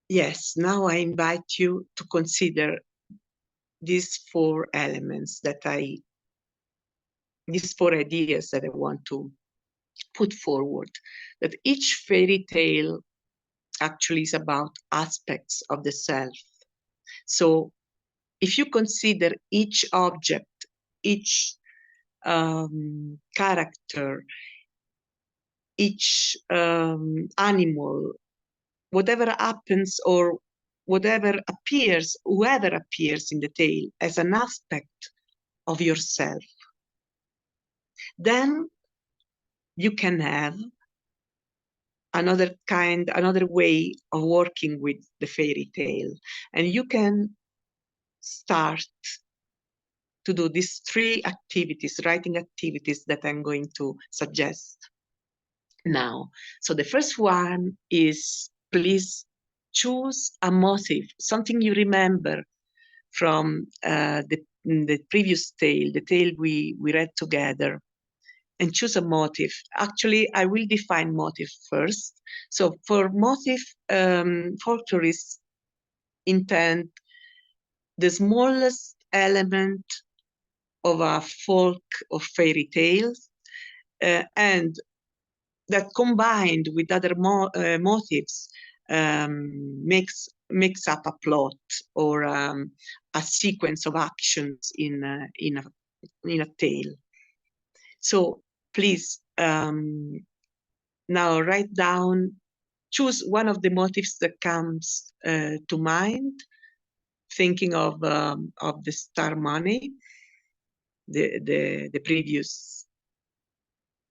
yes, now I invite you to consider these 4 elements these 4 ideas that I want to put forward, that each fairy tale actually is about aspects of the self. So if you consider each object, each character, each animal, whatever happens or whatever appears, whoever appears in the tale as an aspect of yourself, then you can have another way of working with the fairy tale. And you can start to do these 3 activities, writing activities, that I'm going to suggest now. So the first one is, please choose a motive, something you remember from the previous tale, the tale we read together, and choose a motive. Actually, I will define motive first. So for motive, folklorists intend the smallest element of a folk or fairy tales, and that combined with other motives makes up a plot, or a sequence of actions in a tale. So please now write down, choose one of the motives that comes to mind, thinking of the star money, the previous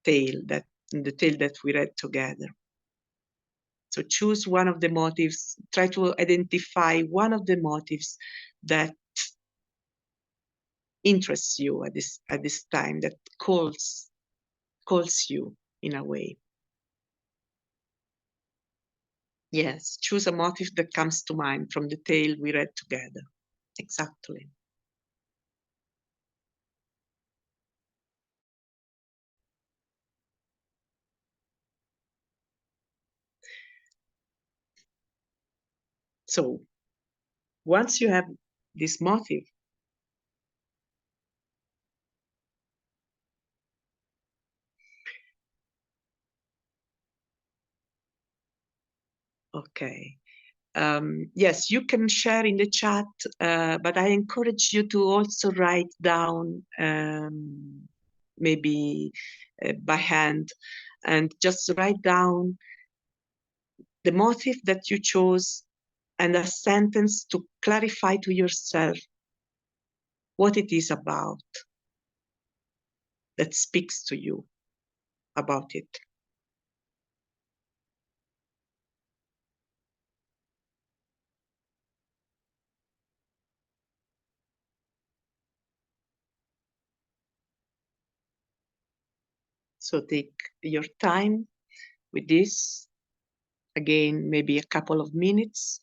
tale, the tale that we read together. So choose one of the motives, try to identify one of the motives that interests you at this time, that calls you in a way. Yes, choose a motive that comes to mind from the tale we read together. Exactly. So once you have this motive, okay. Yes, you can share in the chat, but I encourage you to also write down, maybe by hand, and just write down the motive that you chose and a sentence to clarify to yourself what it is about. that speaks to you about it. So take your time with this. Again, maybe a couple of minutes.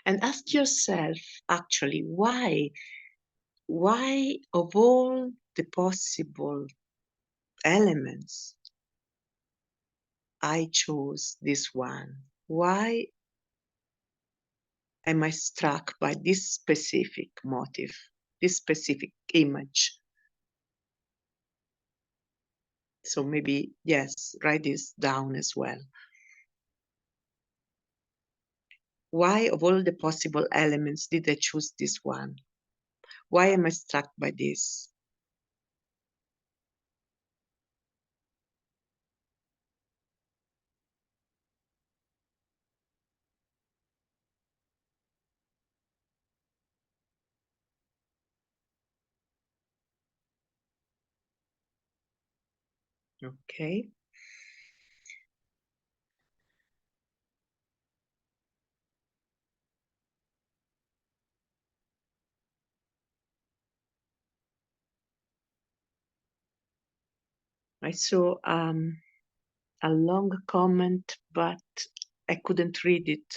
And ask yourself, actually, why of all the possible elements, I chose this one? Why am I struck by this specific motive, this specific image? So maybe, yes, write this down as well. Why of all the possible elements did I choose this one? Why am I struck by this? Okay. I saw a long comment, but I couldn't read it.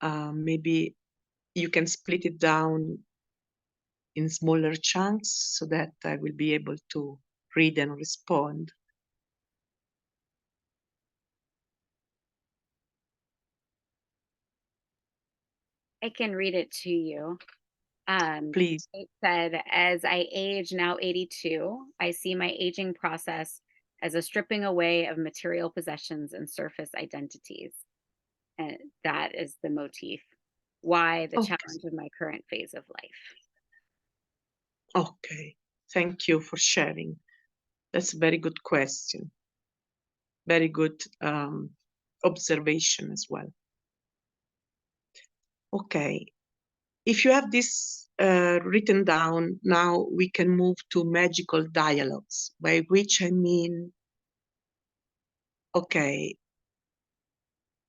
Maybe you can split it down in smaller chunks so that I will be able to read and respond. I can read it to you. Please. It said, as I age, now 82, I see my aging process as a stripping away of material possessions and surface identities. And that is the motif. Why the Okay. challenge of my current phase of life. Okay. Thank you for sharing. That's a very good question. Very good observation as well. Okay. If you have this written down, now we can move to magical dialogues, by which I mean, okay,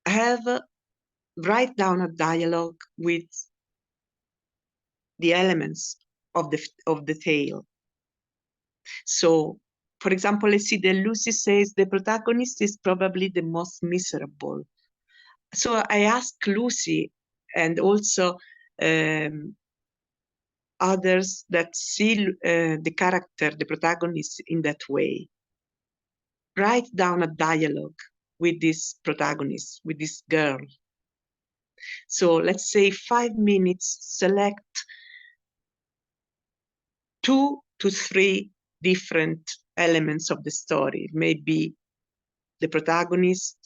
write down a dialogue with the elements of the tale. So, for example, let's see that Lucy says the protagonist is probably the most miserable. So I asked Lucy and also others that see the character, the protagonist in that way. Write down a dialogue with this protagonist, with this girl. So let's say 5 minutes, select 2 to 3 different elements of the story. Maybe the protagonist,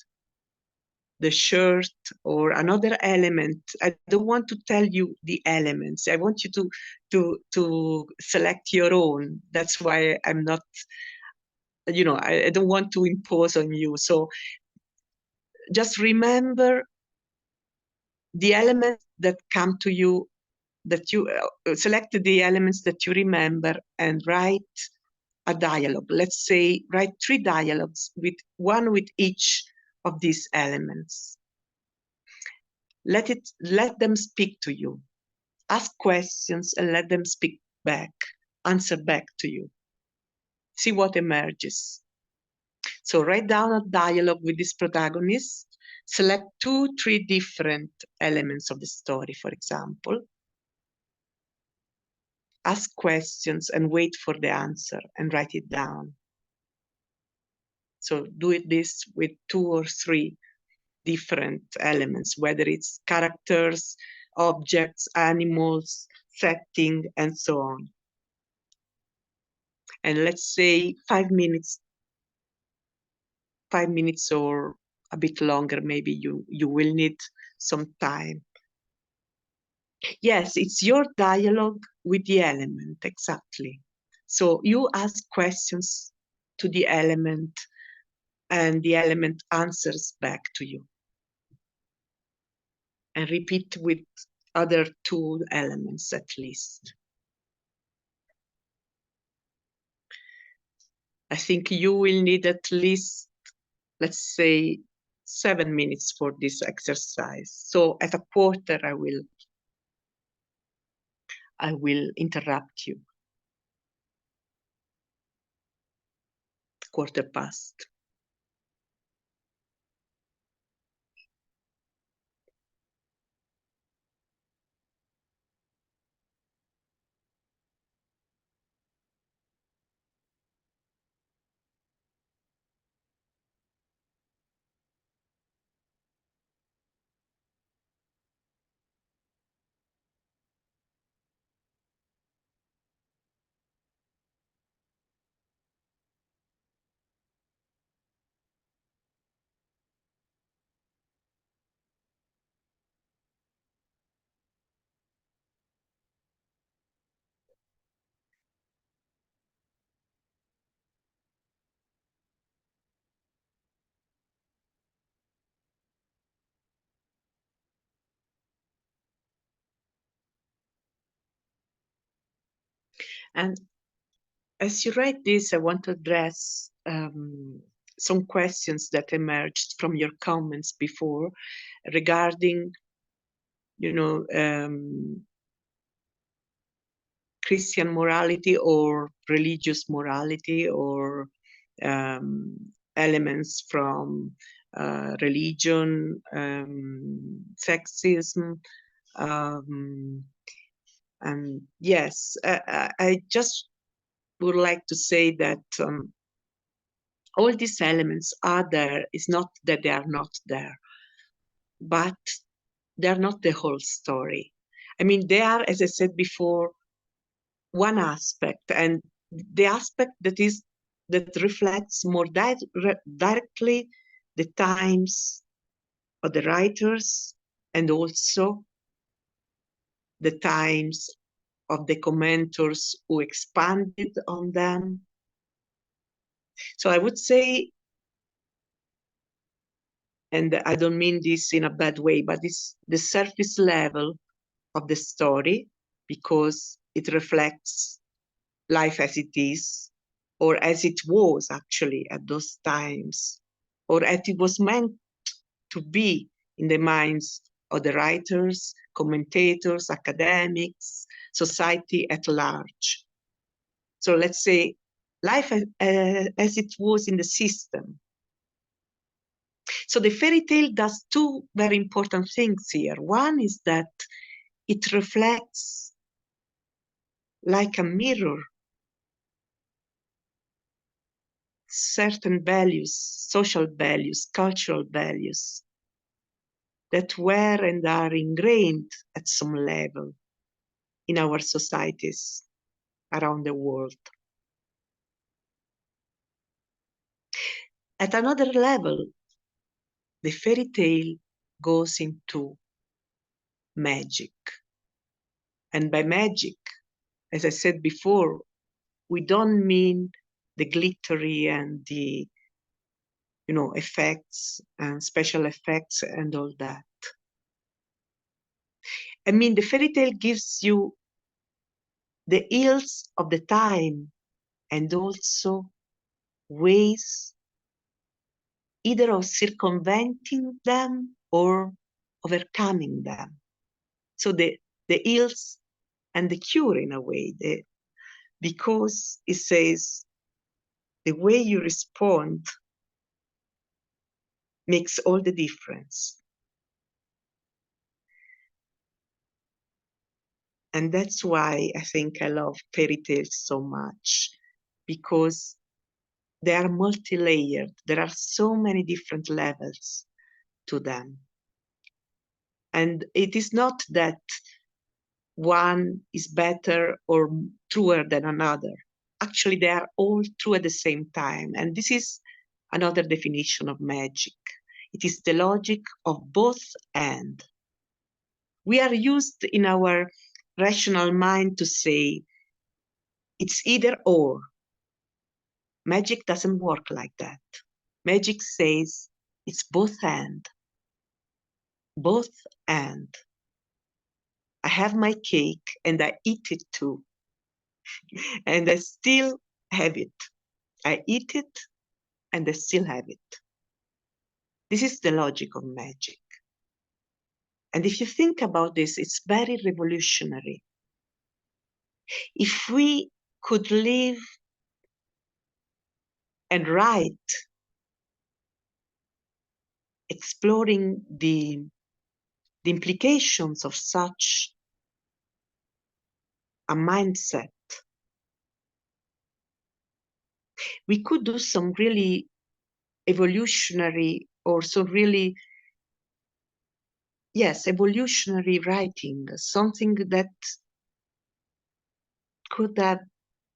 the shirt, or another element. I don't want to tell you the elements. I want you to select your own. That's why I'm not, I don't want to impose on you. So just remember the elements that come to you, that you select the elements that you remember and write a dialogue. Let's say write 3 dialogues, with each of these elements. Let them speak to you. Ask questions and let them speak back, answer back to you. See what emerges. So write down a dialogue with this protagonist. Select 2, 3 different elements of the story, for example. ask questions and wait for the answer and write it down. So do this with 2 or 3 different elements, whether it's characters, objects, animals, setting, and so on. And let's say 5 minutes or a bit longer, maybe you will need some time. Yes, it's your dialogue with the element, exactly. So you ask questions to the element and the element answers back to you. And repeat with other 2 elements at least. I think you will need at least, let's say, 7 minutes for this exercise. So at a quarter, I will interrupt you. 1:15. And as you write this, I want to address some questions that emerged from your comments before regarding, Christian morality or religious morality or elements from religion, sexism. And yes, I just would like to say that all these elements are there. It's not that they are not there, but they're not the whole story. I mean, they are, as I said before, one aspect, and the aspect that reflects more directly the times of the writers and also the times of the commentors who expanded on them. So I would say, and I don't mean this in a bad way, but it's the surface level of the story because it reflects life as it is, or as it was actually at those times, or as it was meant to be in the minds of the writers, commentators, academics, society at large. So let's say life as it was in the system. So the fairy tale does 2 very important things here. One is that it reflects like a mirror certain values, social values, cultural values that were and are ingrained at some level in our societies around the world. At another level, the fairy tale goes into magic. And by magic, as I said before, we don't mean the glittery and the effects and special effects and all that. I mean, the fairy tale gives you the ills of the time and also ways either of circumventing them or overcoming them. So the ills and the cure in a way, because it says the way you respond makes all the difference. And that's why I think I love fairy tales so much, because they are multi-layered. There are so many different levels to them. And it is not that one is better or truer than another. Actually, they are all true at the same time. And this is another definition of magic. It is the logic of both and. We are used in our rational mind to say it's either or. Magic doesn't work like that. Magic says it's both and. Both and. I have my cake and I eat it too. And I still have it. I eat it and I still have it. This is the logic of magic. And if you think about this, it's very revolutionary. If we could live and write, exploring the implications of such a mindset, we could do some really evolutionary or some really, yes, evolutionary writing, something that could have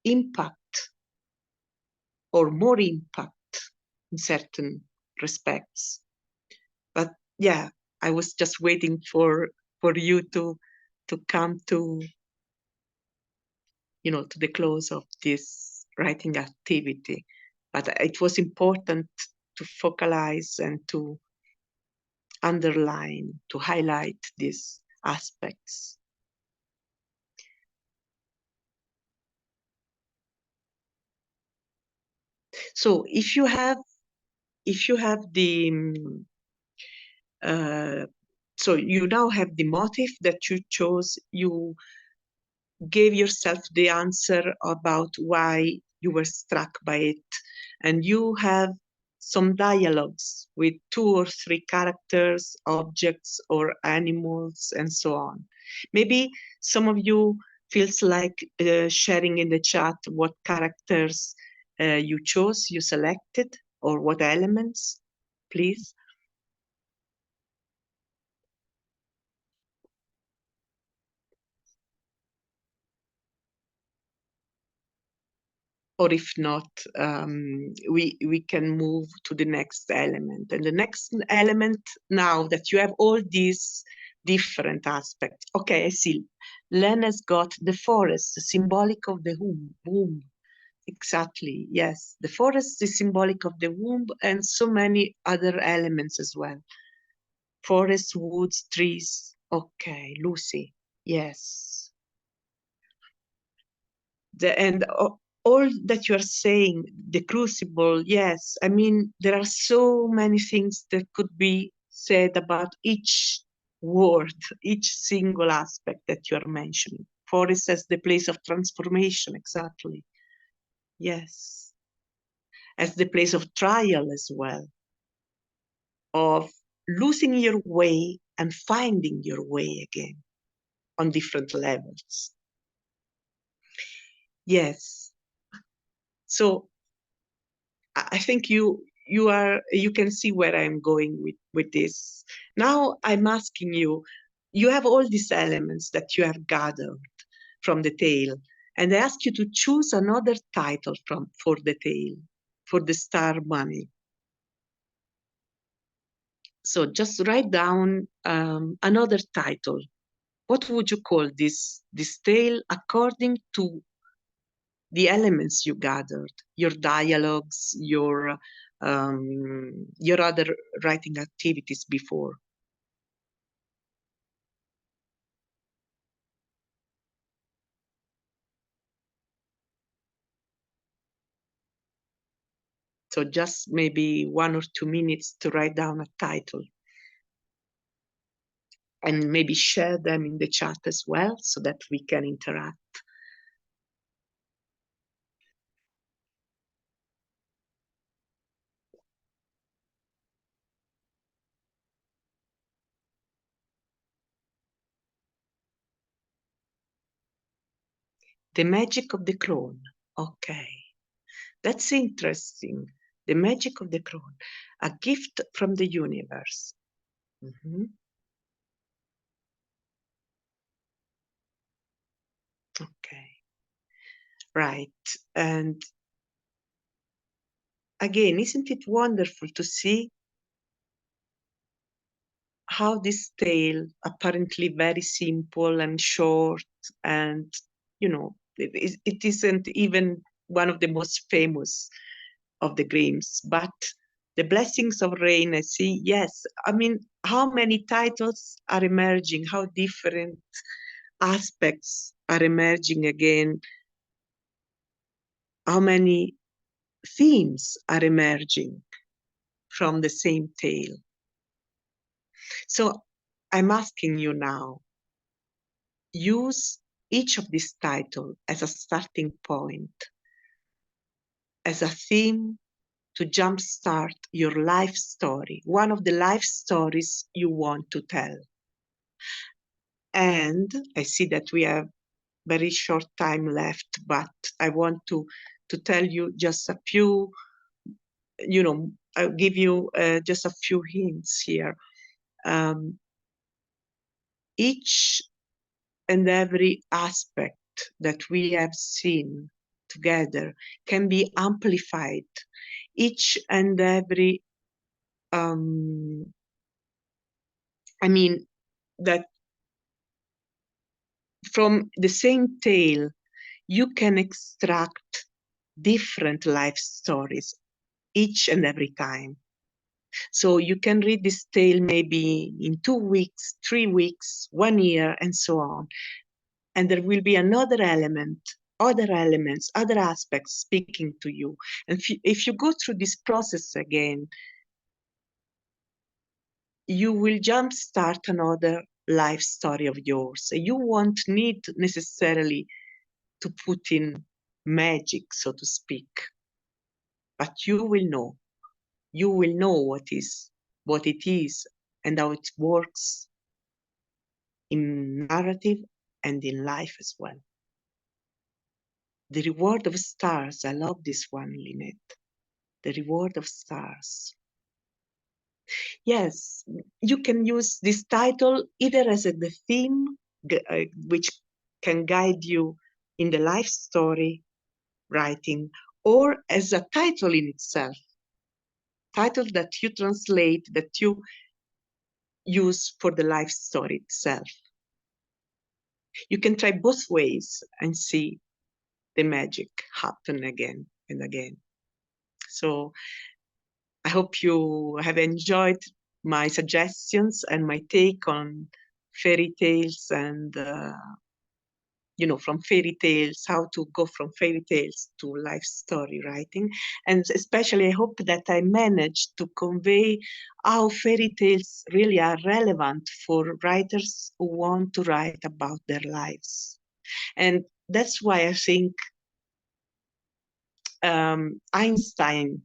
impact or more impact in certain respects. But yeah, I was just waiting for you to come to, you know, to the close of this writing activity. But it was important to focalize and to underline, to highlight these aspects. So if you have the so you now have the motive that you chose, you gave yourself the answer about why you were struck by it, and you have some dialogues with 2 or 3 characters, objects, or animals, and so on. Maybe some of you feels like sharing in the chat what characters you chose, you selected, or what elements, please. Or if not, we can move to the next element. And the next element, now that you have all these different aspects. Okay, I see. Len has got the forest, symbolic of the womb. Exactly, yes. The forest is symbolic of the womb, and so many other elements as well. Forest, woods, trees. Okay, Lucy, yes. And all that you are saying, the crucible, yes. I mean, there are so many things that could be said about each word, each single aspect that you are mentioning. Forest as the place of transformation, exactly. Yes. As the place of trial as well, of losing your way and finding your way again on different levels. Yes. So I think you can see where I'm going with this. Now I'm asking you, you have all these elements that you have gathered from the tale, and I ask you to choose another title for the tale, for the star bunny. So just write down another title. What would you call this tale according to the elements you gathered, your dialogues, your other writing activities before? So just maybe 1 or 2 minutes to write down a title. And maybe share them in the chat as well so that we can interact. The magic of the crown. Okay, that's interesting. The magic of the crown, a gift from the universe. Mhm. Okay, right. And again, isn't it wonderful to see how this tale, apparently very simple and short, and it isn't even one of the most famous of the Grimms, but The Blessings of Rain, I see, yes. I mean, how many titles are emerging, how different aspects are emerging again, how many themes are emerging from the same tale. So I'm asking you now, use each of these titles as a starting point, as a theme to jumpstart your life story, one of the life stories you want to tell. And I see that we have very short time left, but I want to tell you just a few, I'll give you just a few hints here. Each and every aspect that we have seen together can be amplified. Each and every, that from the same tale, you can extract different life stories each and every time. So you can read this tale maybe in 2 weeks, 3 weeks, 1 year, and so on. And there will be another element, other elements, other aspects speaking to you. And if you go through this process again, you will jumpstart another life story of yours. You won't need necessarily to put in magic, so to speak, but you will know. You will know what it is and how it works in narrative and in life as well. The Reward of Stars. I love this one, Lynette. The Reward of Stars. Yes, you can use this title either as the theme, which can guide you in the life story writing, or as a title in itself. Title that you translate, that you use for the life story itself. You can try both ways and see the magic happen again and again. So I hope you have enjoyed my suggestions and my take on fairy tales and, from fairy tales, how to go from fairy tales to life story writing. And especially I hope that I managed to convey how fairy tales really are relevant for writers who want to write about their lives. And that's why I think Einstein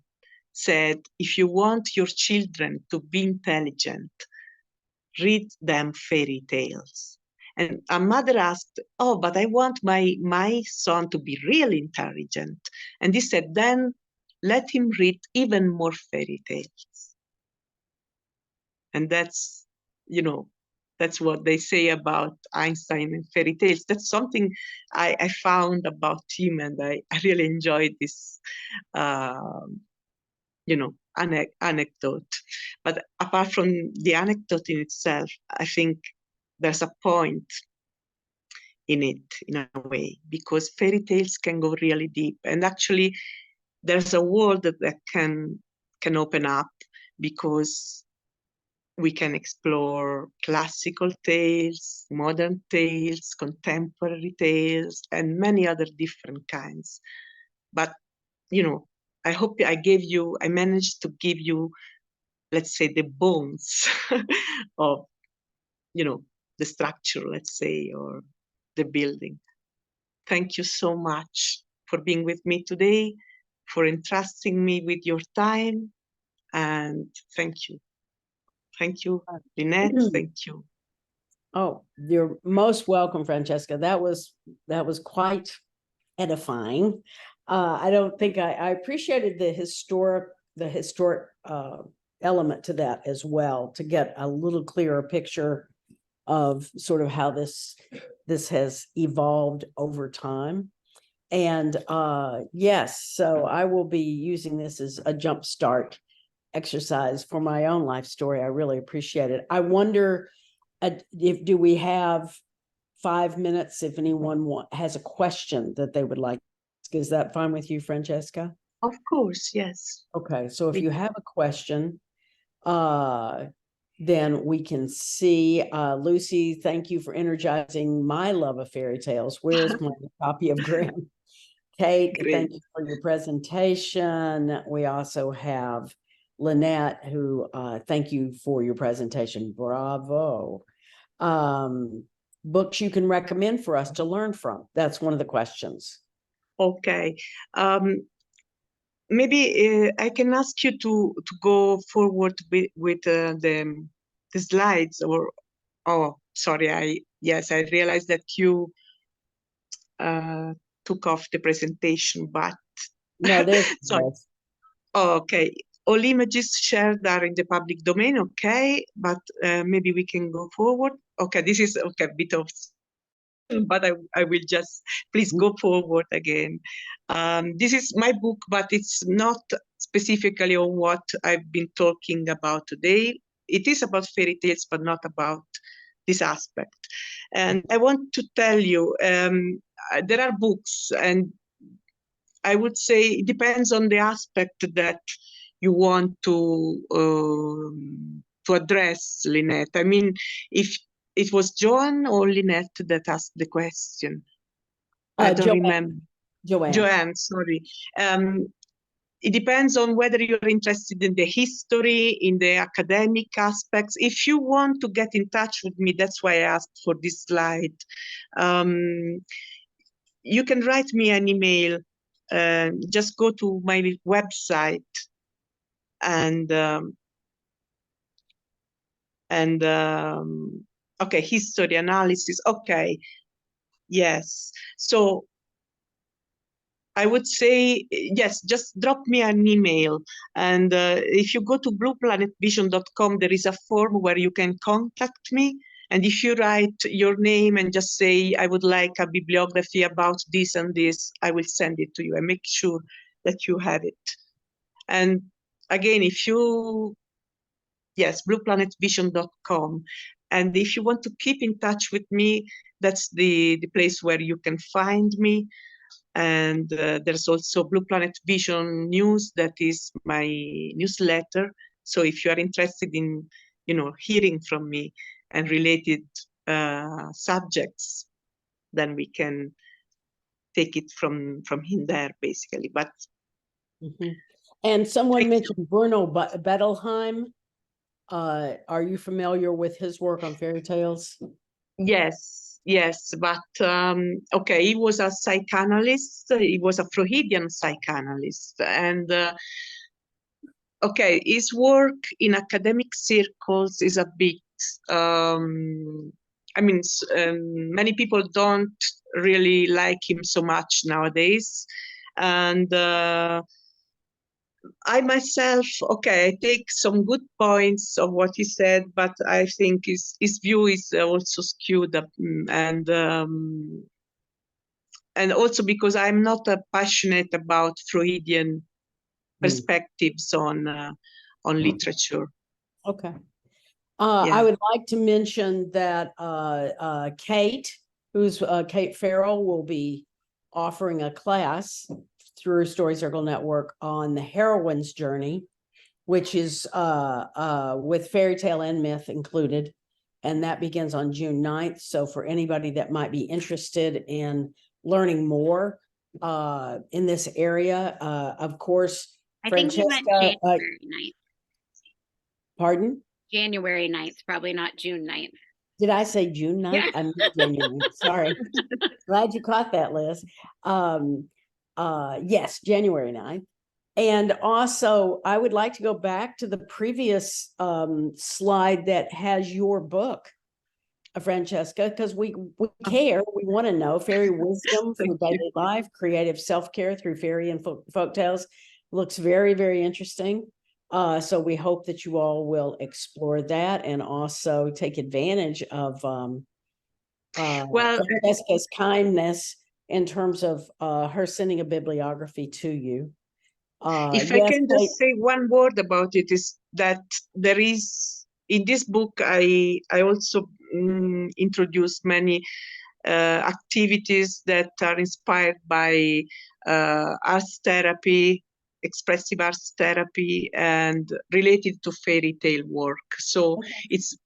said, if you want your children to be intelligent, read them fairy tales. And a mother asked, oh, but I want my son to be really intelligent. And he said, then let him read even more fairy tales. And that's, that's what they say about Einstein and fairy tales. That's something I found about him, and I really enjoyed this, anecdote. But apart from the anecdote in itself, I think there's a point in it, in a way, because fairy tales can go really deep. And actually, there's a world that can open up, because we can explore classical tales, modern tales, contemporary tales, and many other different kinds. But, I hope I managed to give you, let's say, the bones of, the structure, let's say, or the building. Thank you so much for being with me today, for entrusting me with your time, and thank you. Thank you, Lynette. Thank you. Oh, you're most welcome, Francesca. That was quite edifying. I don't think I appreciated the historic element to that as well, to get a little clearer picture of sort of how this has evolved over time. And yes, so I will be using this as a jumpstart exercise for my own life story. I really appreciate it. I wonder if do we have 5 minutes if anyone has a question that they would like. Is that fine with you, Francesca? Of course, yes. Okay, so if you have a question, then we can see. Lucy, thank you for energizing my love of fairy tales. Where's my copy of Grimm? Kate, Great. thank you for your presentation. We also have Lynette, who thank you for your presentation. Bravo. Books you can recommend for us to learn from. That's one of the questions. Okay. Maybe I can ask you to go forward with the slides, or oh, sorry, I realized that you took off the presentation, but No, there's sorry. Oh, okay. All images shared are in the public domain, okay, but maybe we can go forward. Okay, this is okay, a bit of, but I will just, please go forward again. This is my book, but it's not specifically on what I've been talking about today. It is about fairy tales, but not about this aspect. And I want to tell you, there are books, and I would say it depends on the aspect that you want to address, Lynette. I mean, if it was Joan or Lynette that asked the question, I don't remember. Joanne, sorry. It depends on whether you're interested in the history, in the academic aspects. If you want to get in touch with me, that's why I asked for this slide. You can write me an email. Just go to my website okay, history analysis. Okay, yes. So I would say, yes, just drop me an email. And if you go to blueplanetvision.com, there is a form where you can contact me. And if you write your name and just say, I would like a bibliography about this and this, I will send it to you and make sure that you have it. And again, if you, yes, blueplanetvision.com. And if you want to keep in touch with me, that's the place where you can find me. And there's also Blue Planet Vision News, that is my newsletter. So if you are interested in, hearing from me and related subjects, then we can take it from him there, basically. But And someone mentioned Bruno Bettelheim. Are you familiar with his work on fairy tales? Yes, but okay, he was a psychoanalyst. He was a Freudian psychoanalyst, and okay, his work in academic circles is a bit. Many people don't really like him so much nowadays, and I myself, okay, I take some good points of what he said, but I think his view is also skewed up, and also because I'm not passionate about Freudian perspectives on literature. Okay. I would like to mention that Kate, who's Kate Farrell, will be offering a class through her Story Circle Network on the heroine's journey, which is with fairy tale and myth included. And that begins on June 9th. So for anybody that might be interested in learning more in this area, of course, I think you meant January 9th. Pardon? January 9th, probably not June 9th. Did I say June 9th? Yeah. I meant January. Sorry. Glad you caught that, Liz. Yes, January 9th. And also, I would like to go back to the previous slide that has your book. Francesca, because we care. We want to know fairy wisdom for Thank you. daily life, creative self-care through fairy and folk tales. Looks very, very interesting. So we hope that you all will explore that and also take advantage of Well, Francesca's kindness in terms of her sending a bibliography to you. if I Yes, can just say one word about it, is that there is in this book I also introduced many activities that are inspired by arts therapy, expressive arts therapy, and related to fairy tale work. So it's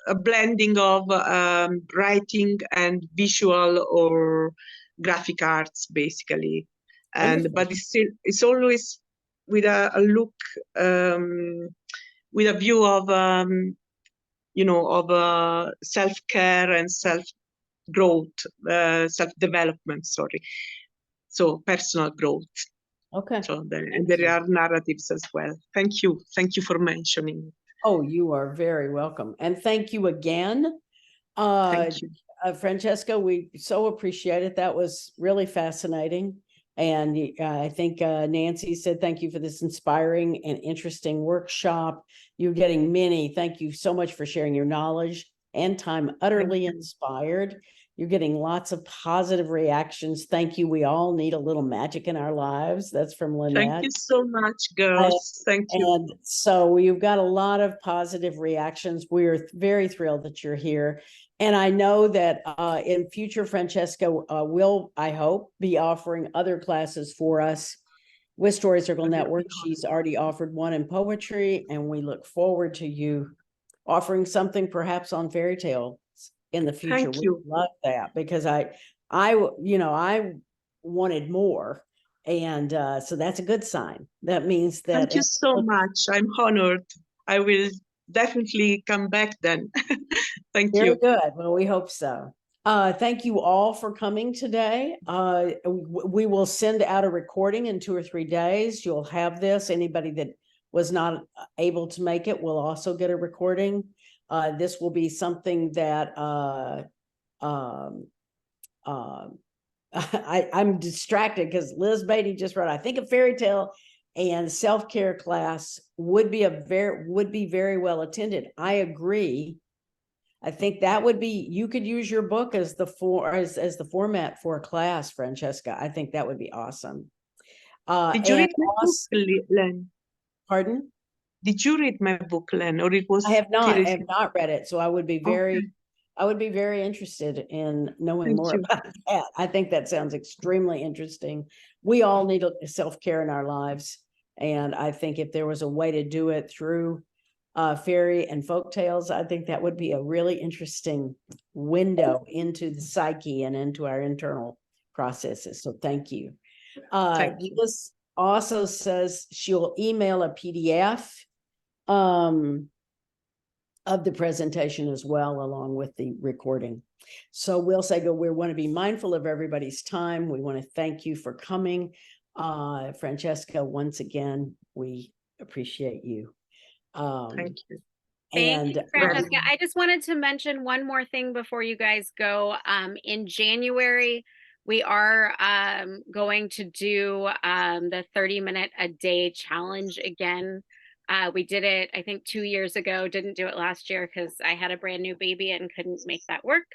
a blending of writing and visual or graphic arts, basically. And wonderful. but it's always with a look, with a view of self-care and self-growth, self-development. Sorry, so personal growth. Okay. So there are narratives as well. Thank you for mentioning it. Oh, you are very welcome. And thank you again. Thank you. Francesca, we so appreciate it. That was really fascinating. And I think Nancy said, thank you for this inspiring and interesting workshop. You're getting many. Thank you so much for sharing your knowledge and time. Utterly inspired. You're getting lots of positive reactions. Thank you. We all need a little magic in our lives. That's from Lynette. Thank you so much, girls. Thank you. And so we've got a lot of positive reactions. We're very thrilled that you're here. And I know that in future, Francesca will, I hope, be offering other classes for us with Story Circle Network. She's already offered one in poetry, and we look forward to you offering something perhaps on fairy tales in the future. Thank you. We love that because I wanted more. And so that's a good sign. That means that. Thank you so much. I'm honored. I will definitely come back then. Thank Very you. good. Well, we hope so. Thank you all for coming today. We will send out a recording in 2 or 3 days. You'll have this. Anybody that was not able to make it will also get a recording. This will be something that I'm distracted because Liz Beatty just wrote, I think a fairy tale and self-care class would be very well attended. I agree. I think that would be, you could use your book as the format for a class, Francesca. I think that would be awesome. Did you read my book, Len? Pardon? Did you read my book, Len, or it was? I have not read it, so I would be very interested in knowing more about that. I think that sounds extremely interesting. We all need self-care in our lives, and I think if there was a way to do it through fairy and folk tales, I think that would be a really interesting window into the psyche and into our internal processes. So thank you. This also says she'll email a PDF of the presentation as well, along with the recording. So we'll say, we want to be mindful of everybody's time. We want to thank you for coming. Francesca, once again, we appreciate you. Thank you. Thank you, Francesca. I just wanted to mention one more thing before you guys go. In January, we are going to do the 30-minute a day challenge again. We did it, I think, 2 years ago. Didn't do it last year because I had a brand new baby and couldn't make that work.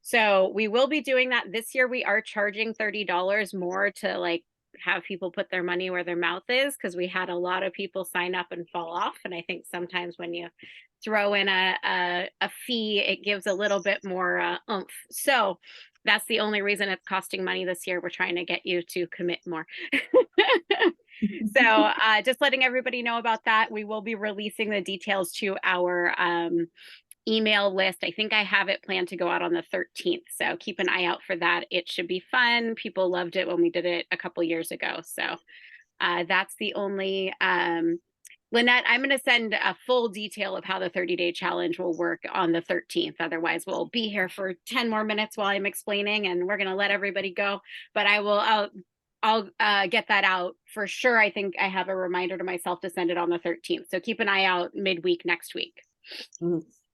So we will be doing that this year. We are charging $30 more to have people put their money where their mouth is, because we had a lot of people sign up and fall off. And I think sometimes when you throw in a fee, it gives a little bit more oomph. So that's the only reason it's costing money this year. We're trying to get you to commit more. So just letting everybody know about that. We will be releasing the details to our email list. I think I have it planned to go out on the 13th. So keep an eye out for that. It should be fun. People loved it when we did it a couple years ago. So that's the only, Lynette, I'm going to send a full detail of how the 30-day challenge will work on the 13th. Otherwise, we'll be here for 10 more minutes while I'm explaining, and we're going to let everybody go. But I'll get that out for sure. I think I have a reminder to myself to send it on the 13th. So keep an eye out midweek next week.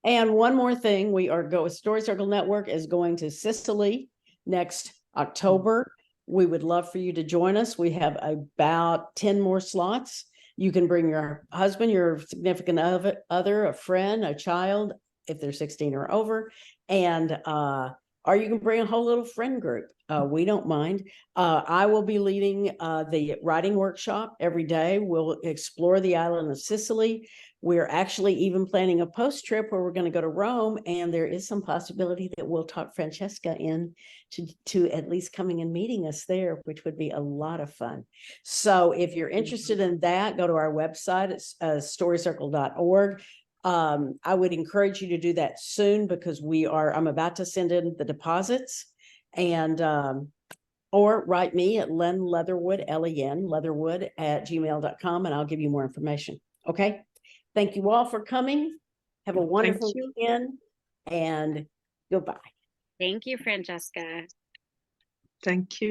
And one more thing, Story Circle Network is going to Sicily next October. We would love for you to join us. We have about 10 more slots. You can bring your husband, your significant other, a friend, a child, if they're 16 or over, and or you can bring a whole little friend group. We don't mind. I will be leading the writing workshop every day. We'll explore the island of Sicily. We're actually even planning a post trip where we're going to go to Rome, and there is some possibility that we'll talk Francesca in to at least coming and meeting us there, which would be a lot of fun. So if you're interested in that, go to our website. It's storycircle.org. I would encourage you to do that soon because I'm about to send in the deposits, and or write me at Len Leatherwood, Leatherwood @gmail.com, and I'll give you more information. Okay. Thank you all for coming. Have a wonderful weekend, and goodbye. Thank you, Francesca. Thank you.